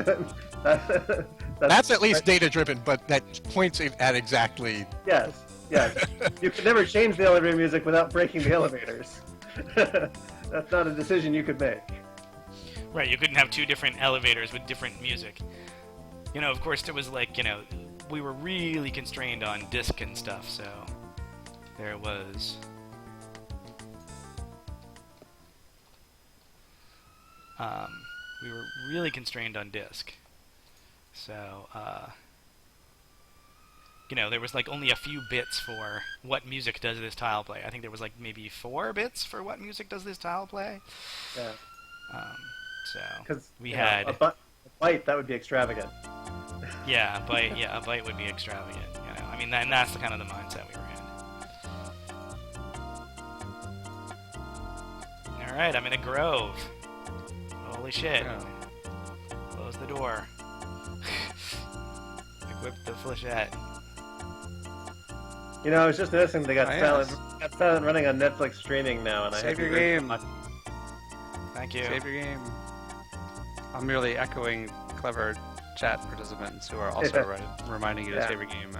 Speaker 3: That's at least data-driven, but that points at exactly...
Speaker 2: Yes. You could never change the elevator music without breaking the elevators. That's not a decision you could make.
Speaker 1: Right, you couldn't have two different elevators with different music. Of course, there was we were really constrained on disk and stuff, so there was... we were really constrained on disk. So, there was only a few bits for what music does this tile play. I think there was maybe 4 bits for what music does this tile play.
Speaker 2: Yeah.
Speaker 1: So
Speaker 2: Because
Speaker 1: we had
Speaker 2: a byte, that would be extravagant.
Speaker 1: a byte would be extravagant. And that's the kind of the mindset we were in. All right, I'm in a grove. Holy shit!
Speaker 4: Yeah.
Speaker 1: Close the door. Equip the flechette.
Speaker 2: I was just noticing they got
Speaker 4: yes.
Speaker 2: Silent running on Netflix streaming now, and I
Speaker 4: Save
Speaker 2: have
Speaker 4: your
Speaker 2: to
Speaker 4: game.
Speaker 1: Thank you.
Speaker 4: Save your game. I'm merely echoing clever chat participants who are also reminding you to save your game.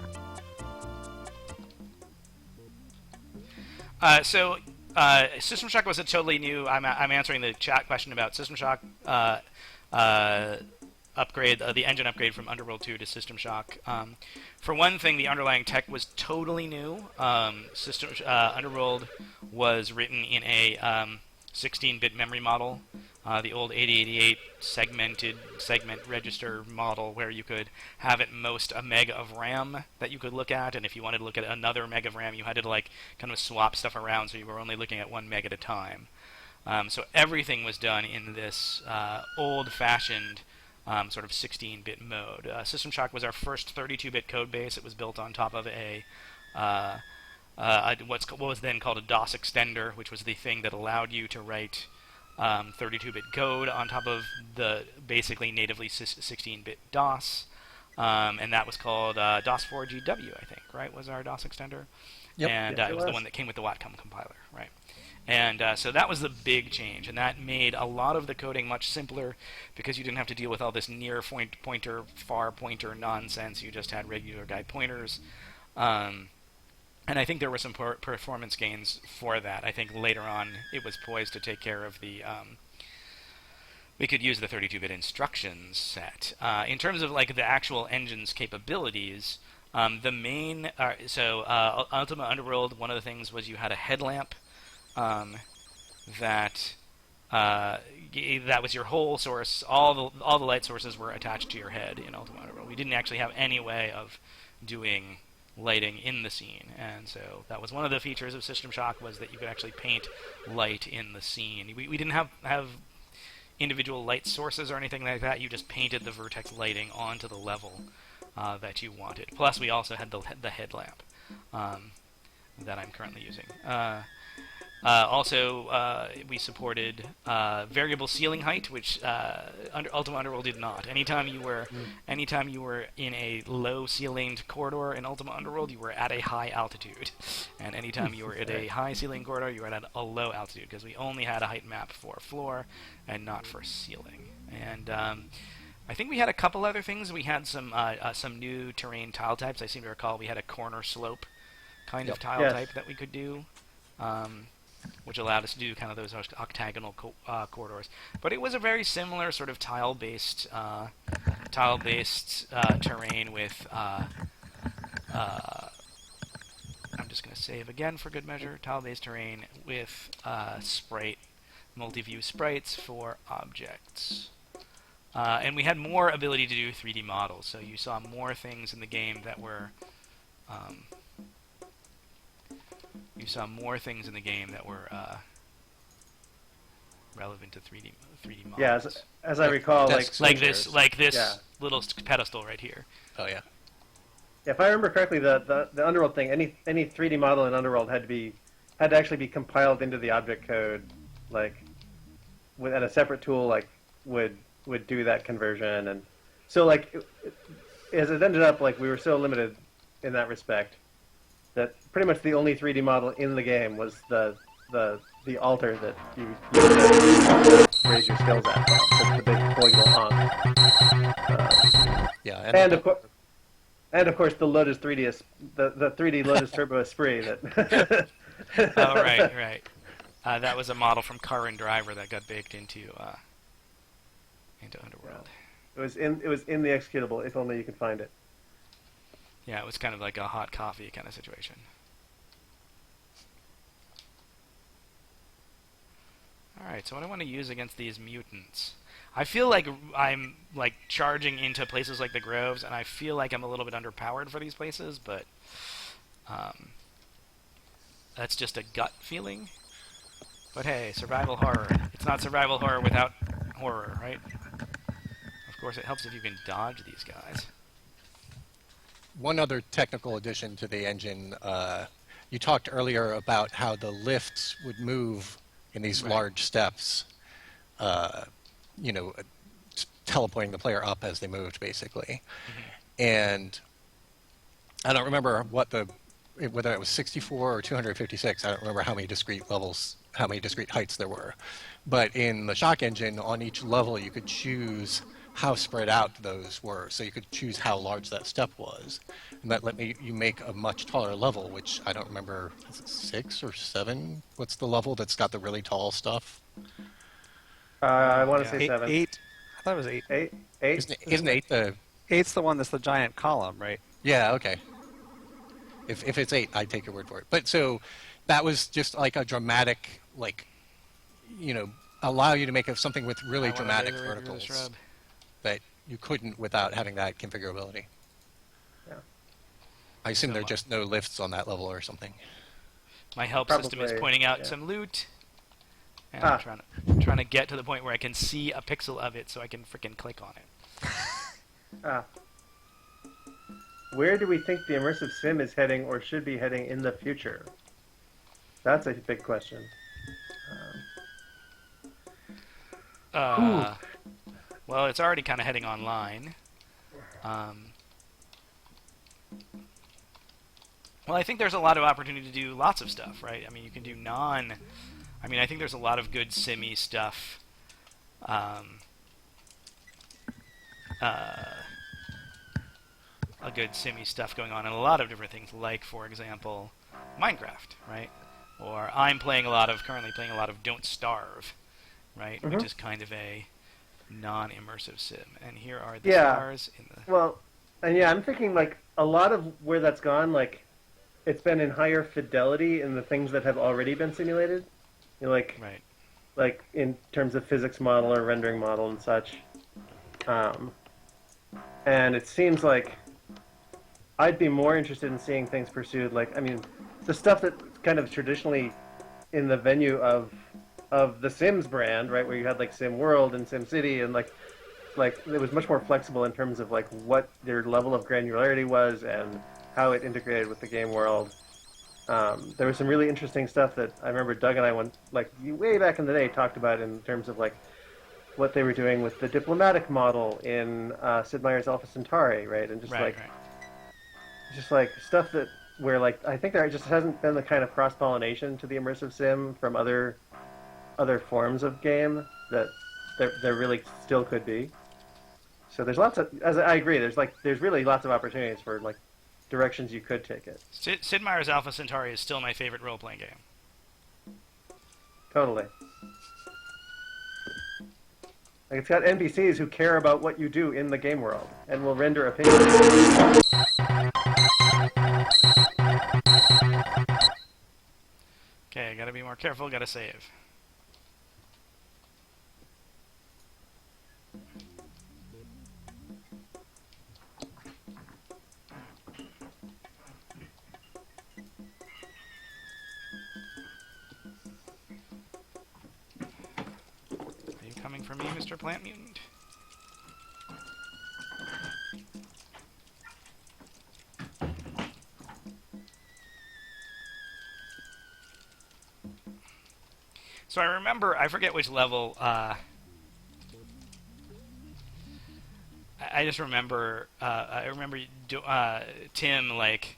Speaker 1: System Shock was a totally new. I'm answering the chat question about System Shock upgrade, the engine upgrade from Underworld 2 to System Shock. For one thing, the underlying tech was totally new. Underworld was written in a 16-bit memory model. The old 8088 segment register model, where you could have at most a meg of RAM that you could look at, and if you wanted to look at another meg of RAM, you had to kind of swap stuff around, so you were only looking at 1 meg at a time. So everything was done in this old-fashioned sort of 16-bit mode. System Shock was our first 32-bit code base. It was built on top of what was then called a DOS extender, which was the thing that allowed you to write 32-bit code on top of the basically natively 16-bit DOS, and that was called DOS4GW, I think, right? Was our DOS extender?
Speaker 3: Yep.
Speaker 1: And
Speaker 2: Yes,
Speaker 1: it was the one that came with the Wacom compiler, right? And so that was the big change, and that made a lot of the coding much simpler because you didn't have to deal with all this near pointer, far pointer nonsense. You just had regular guide pointers. And I think there were some performance gains for that. I think later on it was poised to take care of the... we could use the 32-bit instructions set. In terms of the actual engine's capabilities, the main... Ultima Underworld, one of the things was you had a headlamp that was your whole source. All the light sources were attached to your head in Ultima Underworld. We didn't actually have any way of doing lighting in the scene, and so that was one of the features of System Shock, was that you could actually paint light in the scene. We didn't have individual light sources or anything like that. You just painted the vertex lighting onto the level that you wanted. Plus, we also had the headlamp that I'm currently using. Also, we supported variable ceiling height, which Ultima Underworld did not. Anytime you were in a low ceilinged corridor in Ultima Underworld, you were at a high altitude, and anytime you were at a high ceiling corridor, you were at a low altitude, because we only had a height map for floor and not for ceiling. And I think we had a couple other things. We had some new terrain tile types. I seem to recall we had a corner slope kind of tile type that we could do. Which allowed us to do kind of those octagonal corridors. But it was a very similar sort of tile-based terrain with, I'm just going to save again for good measure, tile-based terrain with multi-view sprites for objects. And we had more ability to do 3D models, so you saw more things in the game that were... relevant to 3D models.
Speaker 2: Yeah, as I recall,
Speaker 1: like this little pedestal right here.
Speaker 3: Oh yeah.
Speaker 2: Yeah, if I remember correctly, the Underworld thing, any 3D model in Underworld had to actually be compiled into the object code, and a separate tool would do that conversion, and so as it ended up, we were so limited in that respect that pretty much the only 3D model in the game was the altar that you raise your skills at, the big polygonal honk. And of course the Lotus 3D, the 3D Lotus Turbo Esprit that.
Speaker 1: Oh right. That was a model from Car and Driver that got baked into Underworld.
Speaker 2: It was in the executable. If only you could find it.
Speaker 1: Yeah, it was kind of like a hot coffee kind of situation. Alright, so what I want to use against these mutants. I feel like I'm charging into places like the Groves, and I feel like I'm a little bit underpowered for these places, but that's just a gut feeling. But hey, survival horror. It's not survival horror without horror, right? Of course, it helps if you can dodge these guys.
Speaker 3: One other technical addition to the engine, you talked earlier about how the lifts would move in these large steps, teleporting the player up as they moved, basically. Mm-hmm. And I don't remember whether it was 64 or 256. I don't remember how many discrete heights there were. But in the Shock engine, on each level, you could choose how spread out those were. So you could choose how large that step was. And that let you make a much taller level, which I don't remember, is it 6 or 7? What's the level that's got the really tall stuff?
Speaker 2: I want to say 7.
Speaker 4: 8. I thought it was 8.
Speaker 2: 8?
Speaker 3: Isn't 8 the...
Speaker 4: 8's the one that's the giant column, right?
Speaker 3: Yeah, okay. If it's 8, I'd take your word for it. But so that was just like a dramatic, allow you to make something with really dramatic verticals that you couldn't without having that configurability.
Speaker 2: Yeah.
Speaker 3: I assume there are just no lifts on that level or something.
Speaker 1: My help system is pointing out some loot, and I'm trying to get to the point where I can see a pixel of it so I can frickin' click on it.
Speaker 2: Where do we think the immersive sim is heading or should be heading in the future? That's a big question.
Speaker 1: Well, it's already kind of heading online. Well, I think there's a lot of opportunity to do lots of stuff, right? I mean, you can do I think there's a lot of good simmy stuff. Going on, and a lot of different things, like, for example, Minecraft, right? Or I'm currently playing a lot of Don't Starve, right? Mm-hmm. Which is kind of a non-immersive sim. And here are the stars in the...
Speaker 2: Well, and I'm thinking, a lot of where that's gone, it's been in higher fidelity in the things that have already been simulated.
Speaker 1: Right.
Speaker 2: Like in terms of physics model or rendering model and such. And it seems like I'd be more interested in seeing things pursued, the stuff that kind of traditionally in the venue of the Sims brand, right, where you had Sim World and Sim City, and it was much more flexible in terms of what their level of granularity was and how it integrated with the game world. There was some really interesting stuff that I remember Doug and I went like way back in the day talked about in terms of like what they were doing with the diplomatic model in Sid Meier's Alpha Centauri, right? And just
Speaker 1: Right.
Speaker 2: just like stuff that where like I think there just hasn't been the kind of cross pollination to the immersive sim from other forms of game that there really still could be. So there's lots of, as I agree, there's really lots of opportunities for like directions you could take it.
Speaker 1: Sid Meier's Alpha Centauri is still my favorite role-playing game.
Speaker 2: Totally. Like it's got NPCs who care about what you do in the game world and will render opinions.
Speaker 1: Okay, gotta be more careful, gotta save. Are you coming for me, Mr. Plant Mutant? So I remember, I forget which level, I just remember, Tim, like,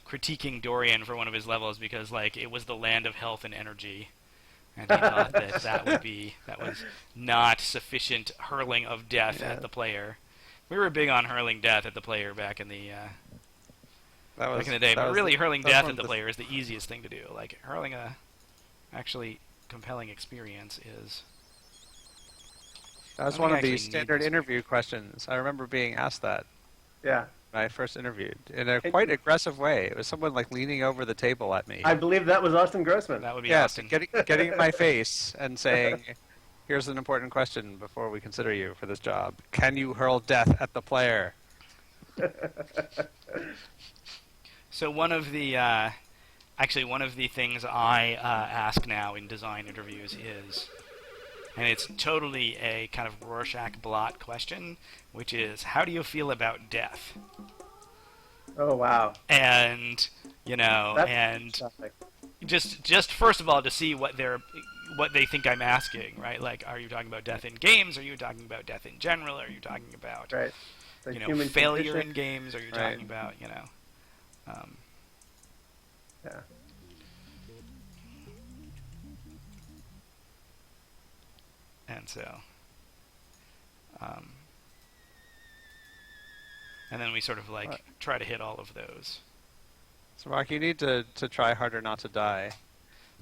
Speaker 1: critiquing Dorian for one of his levels because, like, it was the land of health and energy. And he thought that was not sufficient hurling of death at the player. We were big on hurling death at the player back in the, back in the day, but really hurling death at the player is the easiest thing to do. Like, hurling a actually compelling experience is...
Speaker 4: That was one of the standard interview questions. I remember being asked that
Speaker 2: Yeah.
Speaker 4: when I first interviewed in a quite aggressive way. It was someone like leaning over the table at me.
Speaker 2: I believe that was Austin Grossman.
Speaker 1: That would be
Speaker 4: Yes,
Speaker 1: Austin.
Speaker 4: getting in my face and saying, "Here's an important question before we consider you for this job. Can you hurl death at the player?"
Speaker 1: So one of the things I ask now in design interviews is, and it's totally a kind of Rorschach blot question, which is, how do you feel about death?
Speaker 2: Oh wow.
Speaker 1: And just first of all to see what they think I'm asking, right? Like, are you talking about death in games? Are you talking about death in general? Are you talking about
Speaker 2: Right. The human
Speaker 1: failure
Speaker 2: condition.
Speaker 1: in games? Are you
Speaker 4: Right.
Speaker 1: talking about
Speaker 2: Yeah.
Speaker 1: and so and then we sort of like try to hit all of those.
Speaker 4: So, Mark, you need to try harder not to die.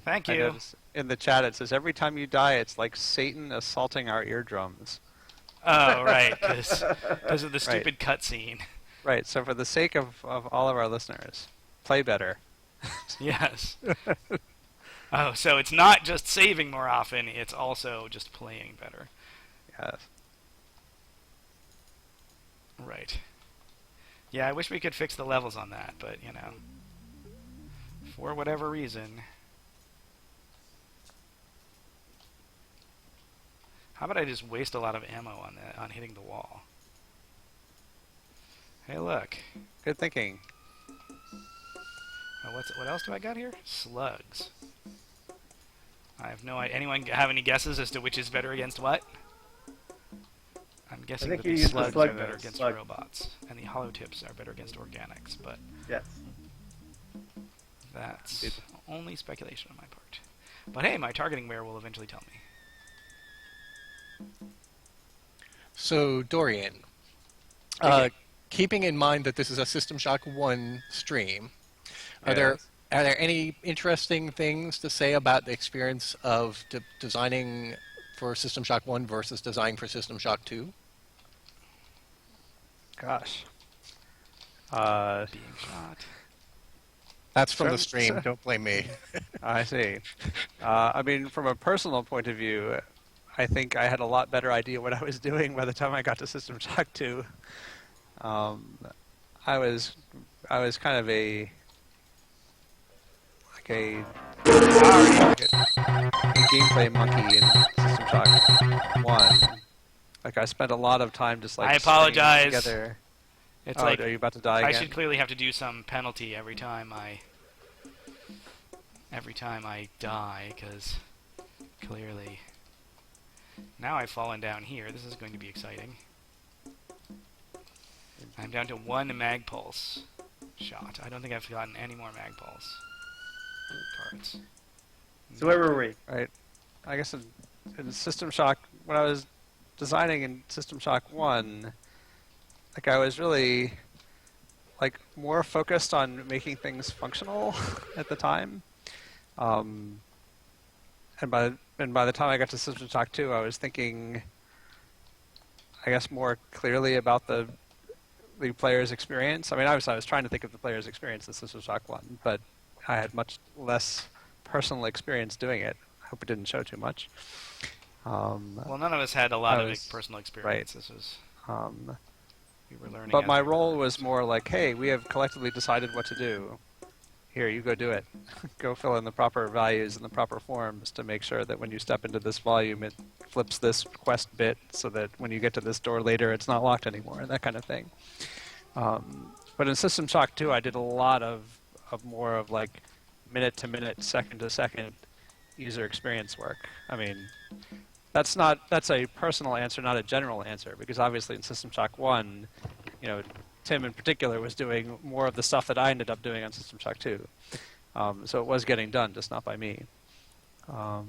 Speaker 1: Thank
Speaker 4: I
Speaker 1: you.
Speaker 4: noticed in the chat it says every time you die, it's like Satan assaulting our eardrums.
Speaker 1: Oh, right, because of the stupid cutscene.
Speaker 4: Right. So, for the sake of all of our listeners, play better.
Speaker 1: Yes. Oh, so it's not just saving more often, it's also just playing better.
Speaker 4: Yes.
Speaker 1: Right. Yeah, I wish we could fix the levels on that, but, for whatever reason. How about I just waste a lot of ammo on hitting the wall? Hey, look.
Speaker 4: Good thinking.
Speaker 1: Oh, what else do I got here? Slugs. I have no idea. Anyone have any guesses as to which is better against what? I'm guessing
Speaker 2: think
Speaker 1: that
Speaker 2: you
Speaker 1: the
Speaker 2: used the
Speaker 1: slugs
Speaker 2: slug
Speaker 1: are better
Speaker 2: dice.
Speaker 1: against
Speaker 2: Slug.
Speaker 1: robots, and the hollow tips are better against organics, but
Speaker 2: Yes.
Speaker 1: that's only speculation on my part. But hey, my targeting ware will eventually tell me.
Speaker 3: So, Dorian, keeping in mind that this is a System Shock 1 stream, are there any interesting things to say about the experience of designing for System Shock 1 versus designing for System Shock 2?
Speaker 4: Gosh.
Speaker 1: Being shot.
Speaker 3: That's from the
Speaker 4: Sure.
Speaker 3: stream, don't blame me.
Speaker 4: I see. I mean, from a personal point of view, I think I had a lot better idea what I was doing by the time I got to System Shock 2. I was kind of a gameplay monkey in System Shock 1. Like, I spent a lot of time just like
Speaker 1: I
Speaker 4: stringing
Speaker 1: apologize.
Speaker 4: together.
Speaker 1: It's
Speaker 4: Oh,
Speaker 1: like
Speaker 4: are you about to die
Speaker 1: I
Speaker 4: again?
Speaker 1: should clearly have to do some penalty every time I every time I die, because clearly... Now I've fallen down here. This is going to be exciting. I'm down to 1 mag pulse shot. I don't think I've gotten any more mag pulse cards.
Speaker 2: So where were we?
Speaker 4: Right. I guess in System Shock, when I was designing in System Shock 1, like I was really like more focused on making things functional at the time. And by the time I got to System Shock 2, I was thinking, I guess, more clearly about the player's experience. I mean, obviously I was trying to think of the player's experience in System Shock 1, but I had much less personal experience doing it. I hope it didn't show too much.
Speaker 1: Well, none of us had a lot of personal experience. This was... we were learning.
Speaker 4: But my role was more like, hey, we have collectively decided what to do. Here, you go do it. Go fill in the proper values and the proper forms to make sure that when you step into this volume, it flips this quest bit so that when you get to this door later, it's not locked anymore, that kind of thing. But in System Shock 2, I did a lot of more of like minute-to-minute, second-to-second user experience work. I mean, that's a personal answer, not a general answer, because obviously in System Shock 1, you know, Tim in particular was doing more of the stuff that I ended up doing on System Shock 2. So it was getting done, just not by me.
Speaker 1: Oh,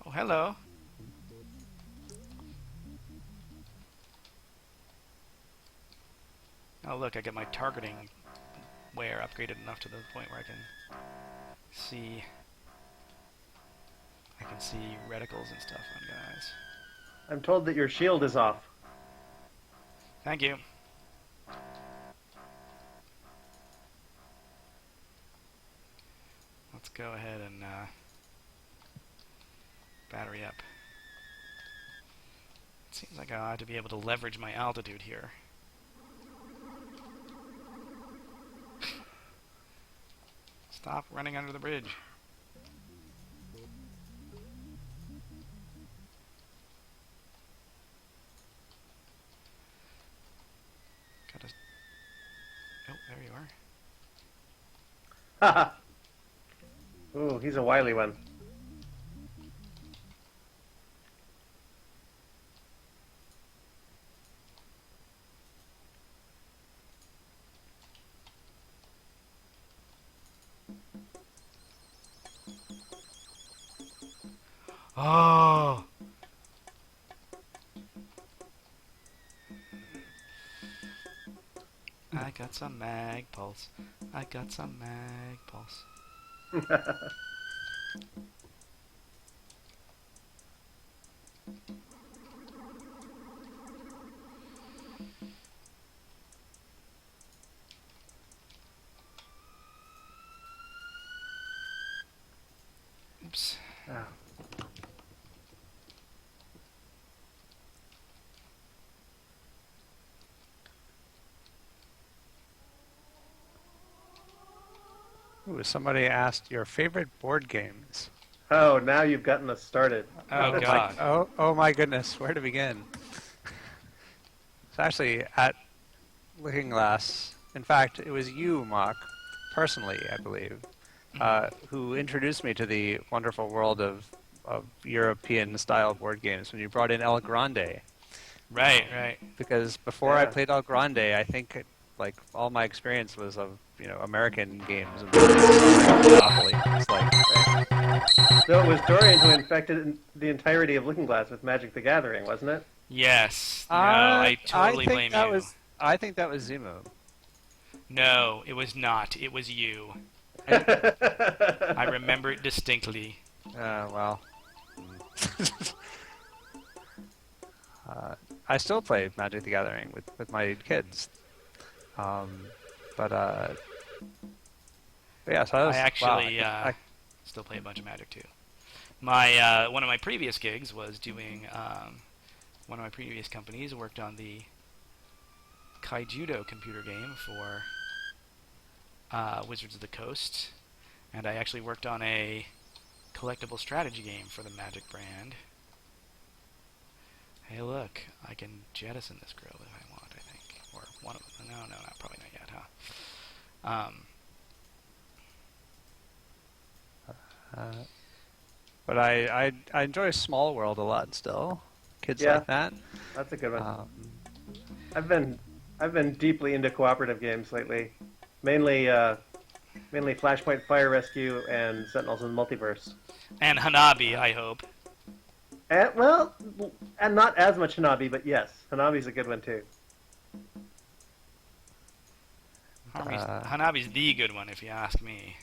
Speaker 1: hello. Oh, look, I get my targeting wear upgraded enough to the point where I can see reticles and stuff on guys.
Speaker 2: I'm told that your shield is off.
Speaker 1: Thank you. Let's go ahead and battery up. It seems like I ought to be able to leverage my altitude here. Stop running under the bridge. Gotta... Oh, there you are.
Speaker 2: Haha. Ooh, he's a wily one.
Speaker 1: Oh! I got some mag pulse. I got some mag pulse. Oops.
Speaker 2: Oh.
Speaker 4: Ooh, somebody asked your favorite board games.
Speaker 2: Oh, now you've gotten us started.
Speaker 1: Oh, God.
Speaker 4: Oh my goodness, where to begin? It's actually at Looking Glass. In fact, it was you, Mock, personally, I believe, who introduced me to the wonderful world of European-style board games when you brought in El Grande.
Speaker 1: Right, right.
Speaker 4: Because before I
Speaker 2: Yeah.
Speaker 4: played El Grande, I think like all my experience was of American games and Monopoly. It's like,
Speaker 2: So it was Dorian who infected the entirety of Looking Glass with Magic the Gathering, wasn't it?
Speaker 1: Yes. No, I totally
Speaker 4: think
Speaker 1: blame
Speaker 4: that
Speaker 1: you.
Speaker 4: I think that was Zemo.
Speaker 1: No, it was not. It was you. I remember it distinctly.
Speaker 4: Well. I still play Magic the Gathering with my kids. But yeah, so
Speaker 1: I actually
Speaker 4: I
Speaker 1: still play a bunch of Magic too. My one of my previous gigs was doing one of my previous companies worked on the Kaijudo computer game for Wizards of the Coast, and I actually worked on a collectible strategy game for the Magic brand. Hey, look, I can jettison this grove if I want, I think. Or one of them. No, probably not yet, huh?
Speaker 4: But I enjoy Small World a lot still. Kids
Speaker 2: Yeah.
Speaker 4: like that.
Speaker 2: That's a good one.
Speaker 4: Um,
Speaker 2: I've been deeply into cooperative games lately, mainly Flashpoint Fire Rescue and Sentinels in the Multiverse.
Speaker 1: And Hanabi, I hope.
Speaker 2: And not as much Hanabi, but yes, Hanabi's a good one too.
Speaker 1: Hanabi's the good one, if you ask me.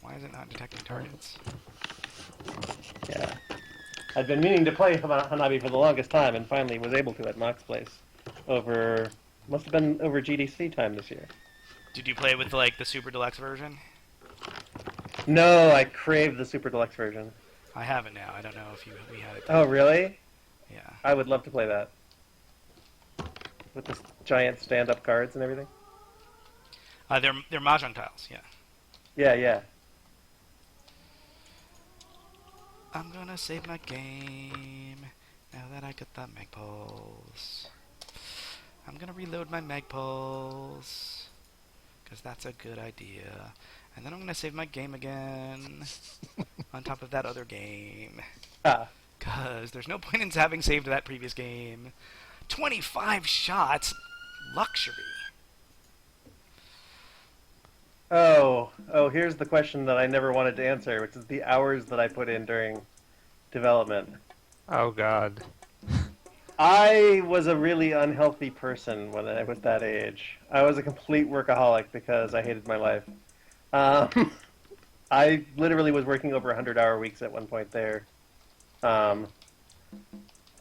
Speaker 1: Why is it not detecting targets?
Speaker 2: Yeah. I've been meaning to play Hanabi for the longest time, and finally was able to at Mock's place. Must have been over GDC time this year.
Speaker 1: Did you play with like the Super Deluxe version?
Speaker 2: No, I crave the Super Deluxe version.
Speaker 1: I have it now. I don't know if we had it.
Speaker 2: Oh, really?
Speaker 1: Yeah.
Speaker 2: I would love to play that. With the giant stand-up cards and everything.
Speaker 1: They're mahjong tiles. Yeah.
Speaker 2: Yeah.
Speaker 1: I'm gonna save my game now that I got the Magpulse. I'm gonna reload my Magpulse because that's a good idea. And then I'm gonna save my game again on top of that other game. Because there's no point in having saved that previous game. 25 shots? Luxury.
Speaker 2: Oh, here's the question that I never wanted to answer, which is the hours that I put in during development.
Speaker 4: oh God.
Speaker 2: I was a really unhealthy person when I was that age. I was a complete workaholic because I hated my life. I literally was working over 100-hour weeks at one point there. As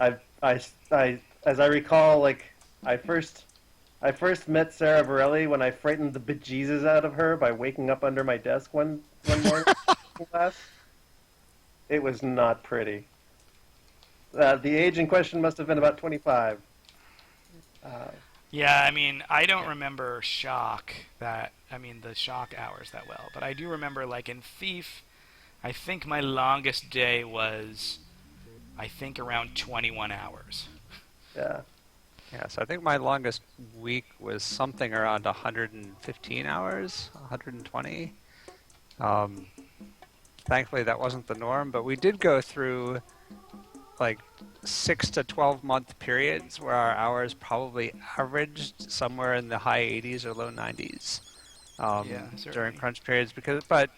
Speaker 2: I recall, like I first met Sarah Varelli when I frightened the bejesus out of her by waking up under my desk one morning in class. It was not pretty. The age in question must have been about 25.
Speaker 1: Yeah, I mean, I don't remember the shock hours that well, but I do remember, like, in Thief, I think my longest day was, around 21 hours.
Speaker 2: Yeah.
Speaker 4: Yeah, so I think my longest week was something around 115 hours, 120. Thankfully, that wasn't the norm, but we did go through like 6 to 12 month periods where our hours probably averaged somewhere in the high 80s or low 90s during
Speaker 1: certainly.
Speaker 4: crunch periods. But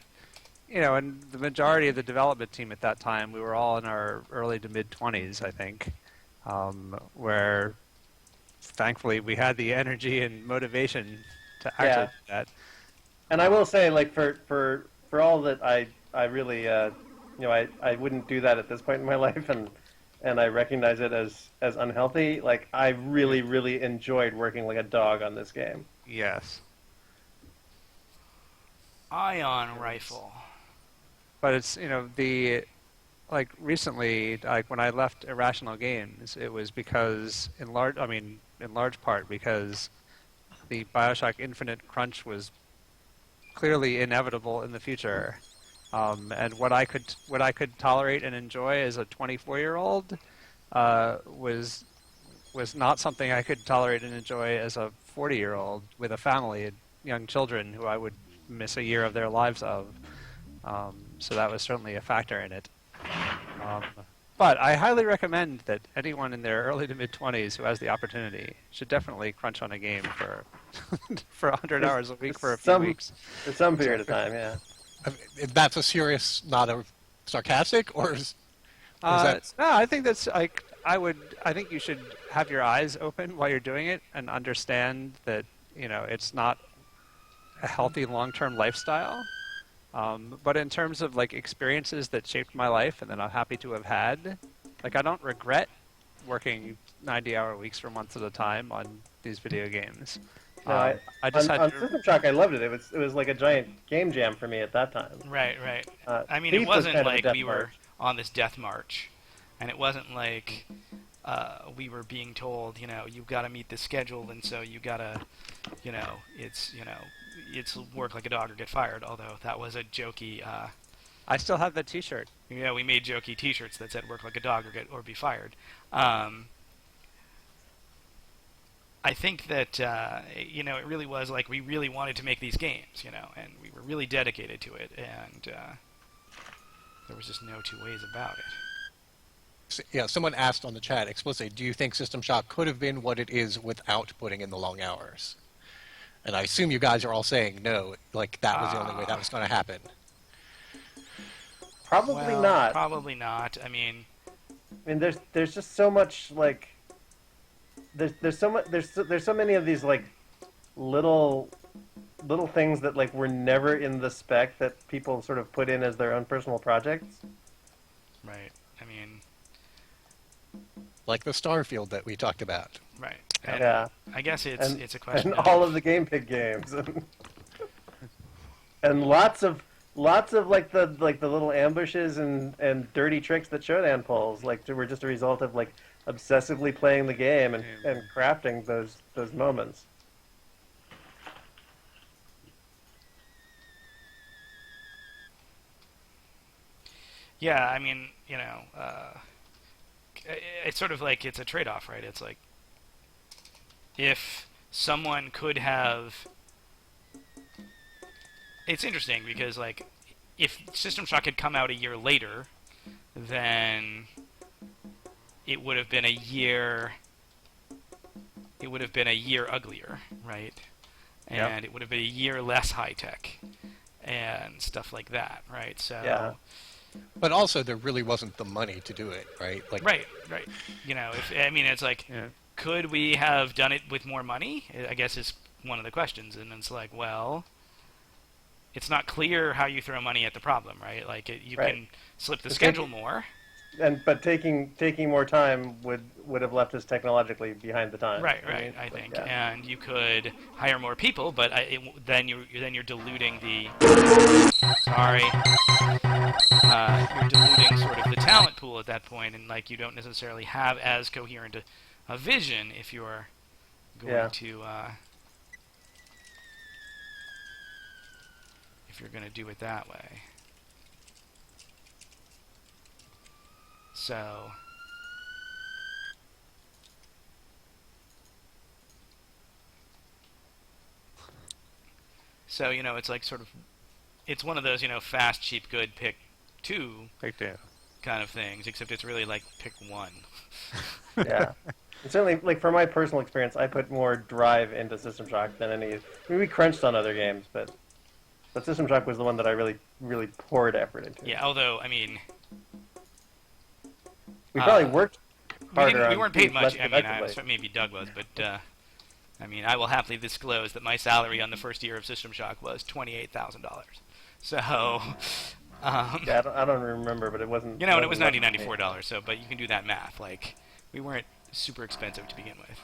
Speaker 4: and the majority of the development team at that time, we were all in our early to mid 20s, I think, where thankfully we had the energy and motivation to actually do that.
Speaker 2: And I will say, like, for all that I really, I wouldn't do that at this point in my life, and I recognize it as unhealthy. Like, I really, really enjoyed working like a dog on this game.
Speaker 4: Yes.
Speaker 1: Ion rifle.
Speaker 4: But it's, recently, like when I left Irrational Games, it was because, in large part because the BioShock Infinite crunch was clearly inevitable in the future. And what I could tolerate and enjoy as a 24-year-old was not something I could tolerate and enjoy as a 40-year-old with a family and young children who I would miss a year of their lives of. So that was certainly a factor in it. But I highly recommend that anyone in their early to mid-20s who has the opportunity should definitely crunch on a game for 100 hours a week for a few weeks.
Speaker 2: For some period of time, yeah.
Speaker 3: I mean, that's a serious, not a sarcastic, or is that?
Speaker 4: No, I think that's like I think you should have your eyes open while you're doing it and understand that it's not a healthy long-term lifestyle. But in terms of like experiences that shaped my life and that I'm happy to have had, like I don't regret working 90-hour weeks for months at a time on these video games.
Speaker 2: No,
Speaker 4: I just
Speaker 2: on
Speaker 4: had
Speaker 2: System Shock, I loved it. It was like a giant game jam for me at that time.
Speaker 1: Right. I mean,
Speaker 2: Thief
Speaker 1: it
Speaker 2: was
Speaker 1: wasn't
Speaker 2: kind of a
Speaker 1: like
Speaker 2: death
Speaker 1: we were
Speaker 2: march.
Speaker 1: on this death march, and it wasn't like we were being told, you've got to meet this schedule, and so you gotta, it's work like a dog or get fired. Although that was a jokey.
Speaker 4: I still have that T-shirt.
Speaker 1: Yeah, we made jokey T-shirts that said "work like a dog or be fired." I think that it really was like we really wanted to make these games, and we were really dedicated to it, and there was just no two ways about it.
Speaker 3: Yeah, someone asked on the chat explicitly, do you think System Shock could have been what it is without putting in the long hours? And I assume you guys are all saying no, like that was the only way that was going to happen.
Speaker 2: Probably not.
Speaker 1: Probably not. I mean,
Speaker 2: there's just so much like there's so many of these like little things that like were never in the spec that people sort of put in as their own personal projects.
Speaker 1: right. I mean,
Speaker 3: Like the Starfield that we talked about.
Speaker 1: right. And
Speaker 2: Yeah.
Speaker 1: I guess it's a question
Speaker 2: And
Speaker 1: of
Speaker 2: all of the Game Pig games, and lots of like the little ambushes and dirty tricks that Shodan pulls, like were just a result of like obsessively playing the game and crafting those moments.
Speaker 1: Yeah, I mean, it's sort of like it's a trade-off, right? It's like if someone could have... It's interesting because, like, if System Shock had come out a year later, then it would have been a year... It would have been a year uglier, right? And it would have been a year less high-tech and stuff like that, right? So...
Speaker 2: Yeah.
Speaker 3: But also, there really wasn't the money to do it, right? Like,
Speaker 1: Right. It's like, could we have done it with more money? I guess is one of the questions, and it's like, well, it's not clear how you throw money at the problem, right? Like, you can slip the schedule more.
Speaker 2: But taking more time would have left us technologically behind the times.
Speaker 1: Right. I think, and you could hire more people, but then you're diluting the. Sorry. You're diluting sort of the talent pool at that point, and like you don't necessarily have as coherent a vision if you're going to if you're going to do it that way. So it's like sort of it's one of those fast, cheap, good, pick two kind of things, except it's really like pick one.
Speaker 2: Yeah. And certainly, like for my personal experience, I put more drive into System Shock than any. I mean, we crunched on other games, but System Shock was the one that I really, really poured effort into.
Speaker 1: Yeah, although I mean,
Speaker 2: we probably worked harder.
Speaker 1: We weren't paid much. I mean,
Speaker 2: effectively.
Speaker 1: maybe Doug was, but I mean, I will happily disclose that my salary on the first year of System Shock was $28,000. So.
Speaker 2: Yeah, I don't remember, but it wasn't.
Speaker 1: And it was $94. So, but you can do that math. Like, we weren't super expensive to begin with.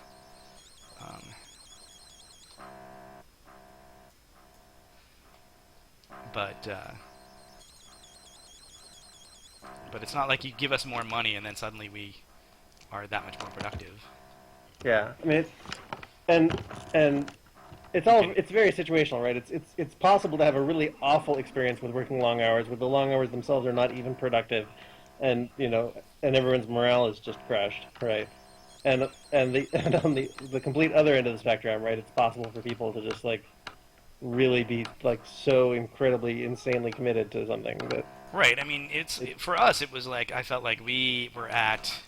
Speaker 1: But it's not like you give us more money and then suddenly we are that much more productive.
Speaker 2: Yeah, I mean, and it's very situational, right? It's possible to have a really awful experience with working long hours, where the long hours themselves are not even productive, and everyone's morale is just crushed, right? And on the complete other end of the spectrum, right? It's possible for people to just like really be like so incredibly, insanely committed to something that.
Speaker 1: Right. I mean, for us, it was like I felt like we were at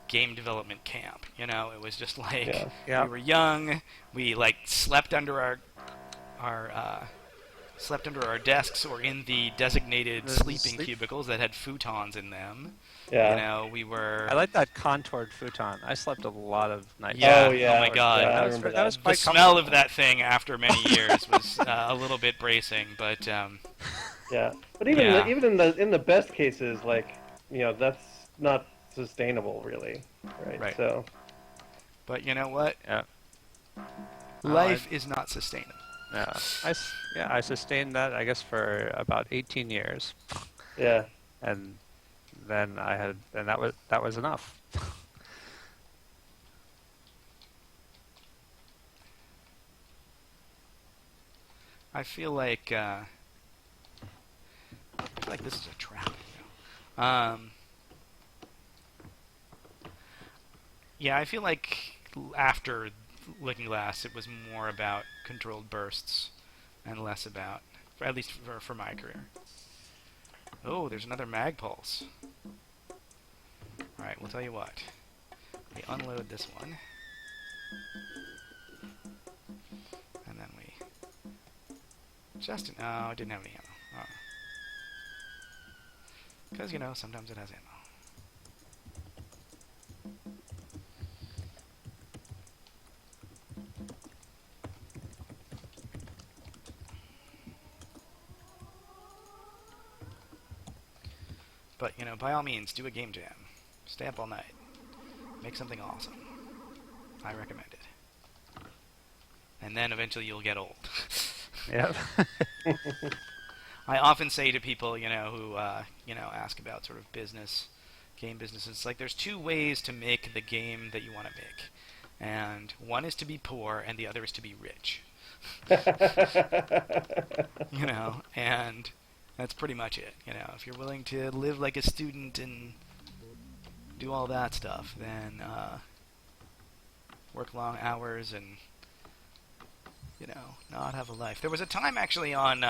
Speaker 1: game development camp. It was just like we were young. We like slept under our desks or in the designated sleeping cubicles that had futons in them.
Speaker 2: Yeah.
Speaker 1: We were.
Speaker 4: I like that contoured futon. I slept a lot of nights.
Speaker 1: Yeah.
Speaker 2: Oh, yeah.
Speaker 1: Oh my God.
Speaker 2: Yeah,
Speaker 4: that was
Speaker 1: The
Speaker 4: quite
Speaker 1: smell of that thing after many years was a little bit bracing, but.
Speaker 2: Yeah, but even in the best cases, like that's not sustainable, really, right?
Speaker 1: Right.
Speaker 2: So,
Speaker 1: but you know what?
Speaker 4: Yeah.
Speaker 1: Life is not sustainable.
Speaker 4: Yeah. I sustained that, I guess, for about 18 years.
Speaker 2: yeah,
Speaker 4: And then that was enough.
Speaker 1: I feel like this is a trap. Yeah, I feel like after Looking Glass, it was more about controlled bursts and less about, at least for my career. Oh, there's another mag pulse. Alright, we'll tell you what. We unload this one. And then we... No, it didn't have any ammo. Oh. Because, you know, sometimes it has ammo. But, you know, by all means, do a game jam. Stay up all night. Make something awesome. I recommend it. And then eventually you'll get old.
Speaker 4: Yep.
Speaker 1: I often say to people, you know, who, you know, ask about sort of business, game business, it's like there's two ways to make the game that you want to make. And one is to be poor, and the other is to be rich. You know, and that's pretty much it. You know, if you're willing to live like a student and do all that stuff, then work long hours and, you know, not have a life. There was a time actually on,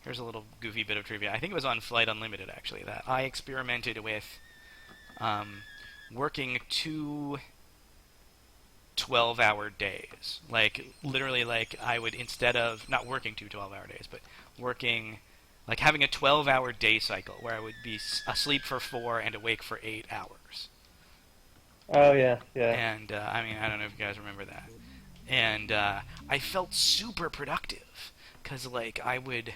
Speaker 1: here's a little goofy bit of trivia. I think it was on Flight Unlimited actually that I experimented with working 2 12-hour days. Like, literally, like, I would, instead of, not working 2 12-hour days, but working, like, having a 12-hour day cycle where I would be asleep for 4 and awake for 8 hours.
Speaker 2: Oh, yeah, yeah.
Speaker 1: And, I mean, I don't know if you guys remember that. And I felt super productive, because, like, I would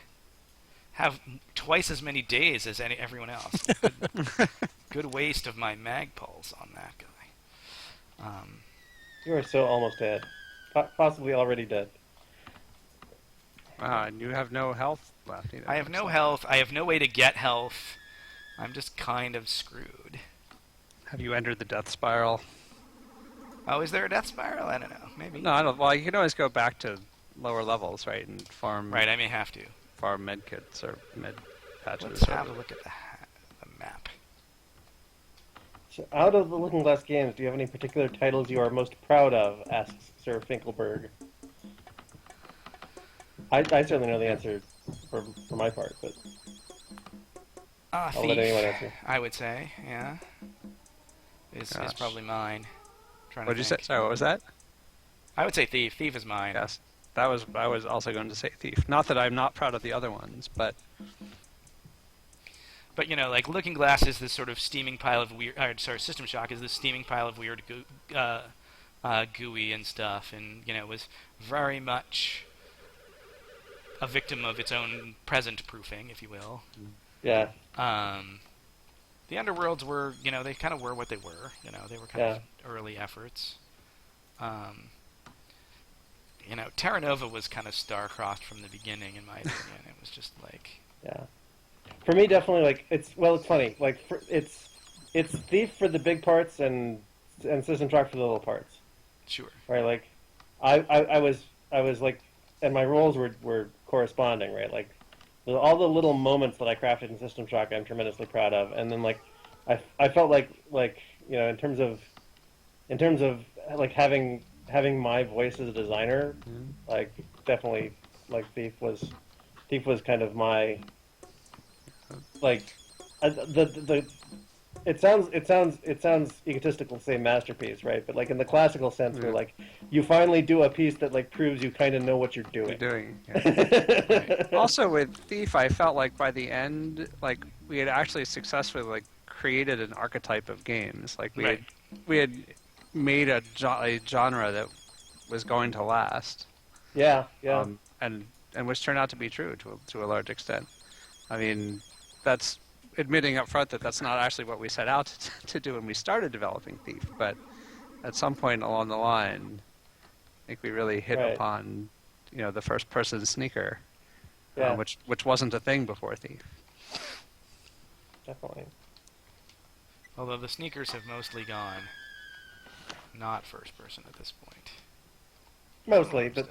Speaker 1: have twice as many days as everyone else. Good waste of my mag pulse on that guy.
Speaker 2: You are so almost dead. Possibly already dead.
Speaker 4: Wow, and you have no health left either.
Speaker 1: I have no health. I have no way to get health. I'm just kind of screwed.
Speaker 4: Have you entered the death spiral?
Speaker 1: Oh, is there a death spiral? I don't know. Maybe.
Speaker 4: No, I don't. Well, you can always go back to lower levels, right, and farm.
Speaker 1: Right, I may have to.
Speaker 4: Farm med kits or med patches.
Speaker 1: Let's have a look at the map.
Speaker 2: So out of the Looking Glass games, do you have any particular titles you are most proud of? Asks Sir Finkelberg. I certainly know the answer for my part, but I'll let anyone answer.
Speaker 1: I would say, yeah. Is probably mine.
Speaker 4: What did you say? Sorry, what was that?
Speaker 1: I would say Thief. Thief is mine.
Speaker 4: Yes. I was also going to say Thief. Not that I'm not proud of the other ones, but...
Speaker 1: But, you know, like, Looking Glass is this sort of steaming pile of weird... System Shock is this steaming pile of weird GUI and stuff, and, you know, it was very much a victim of its own present proofing, if you will.
Speaker 2: Yeah.
Speaker 1: The Underworlds were, you know, they kind of were what they were. You know, they were kind of early efforts. You know, Terra Nova was kind of star-crossed from the beginning, in my opinion. It was just like...
Speaker 2: Yeah. For me, definitely, like, it's funny. Like, it's Thief for the big parts and System Shock for the little parts.
Speaker 1: Sure.
Speaker 2: Right, like, I was like, and my roles were corresponding, right? Like, all the little moments that I crafted in System Shock, I'm tremendously proud of. And then, like, I felt like, you know, in terms of like having my voice as a designer, like, definitely, like, Thief was kind of my, like, it sounds egotistical to say masterpiece, right? But, like, in the classical sense, where, like, you finally do a piece that, like, proves you kind of know what you're doing.
Speaker 4: Right. Also, with Thief, I felt like by the end, like, we had actually successfully, like, created an archetype of games. Like, we had made a genre that was going to last.
Speaker 2: Yeah.
Speaker 4: And which turned out to be true to a large extent. I mean, that's admitting up front that that's not actually what we set out to do when we started developing Thief, but at some point along the line, I think we really hit upon, you know, the first-person sneaker, which wasn't a thing before Thief.
Speaker 2: Definitely.
Speaker 1: Although the sneakers have mostly gone not first-person at this point.
Speaker 2: Mostly, but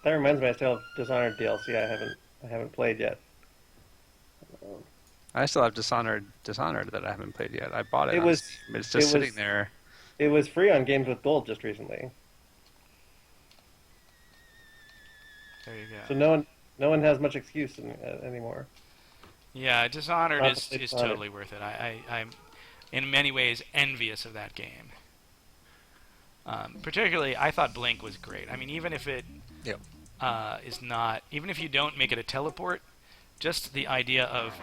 Speaker 2: that reminds me, I still have Dishonored DLC. I haven't played yet.
Speaker 4: I still have Dishonored that I haven't played yet. I bought it.
Speaker 2: It's just
Speaker 4: sitting there
Speaker 2: It was free on Games with Gold just recently.
Speaker 1: There you go.
Speaker 2: So no one has much excuse anymore.
Speaker 1: Yeah, Dishonored
Speaker 2: Not
Speaker 1: is
Speaker 2: to say
Speaker 1: is
Speaker 2: Dishonored.
Speaker 1: totally worth it. I'm in many ways envious of that game. Particularly, I thought Blink was great. I mean, even if it
Speaker 3: Yep.
Speaker 1: is not, even if you don't make it a teleport, just the idea of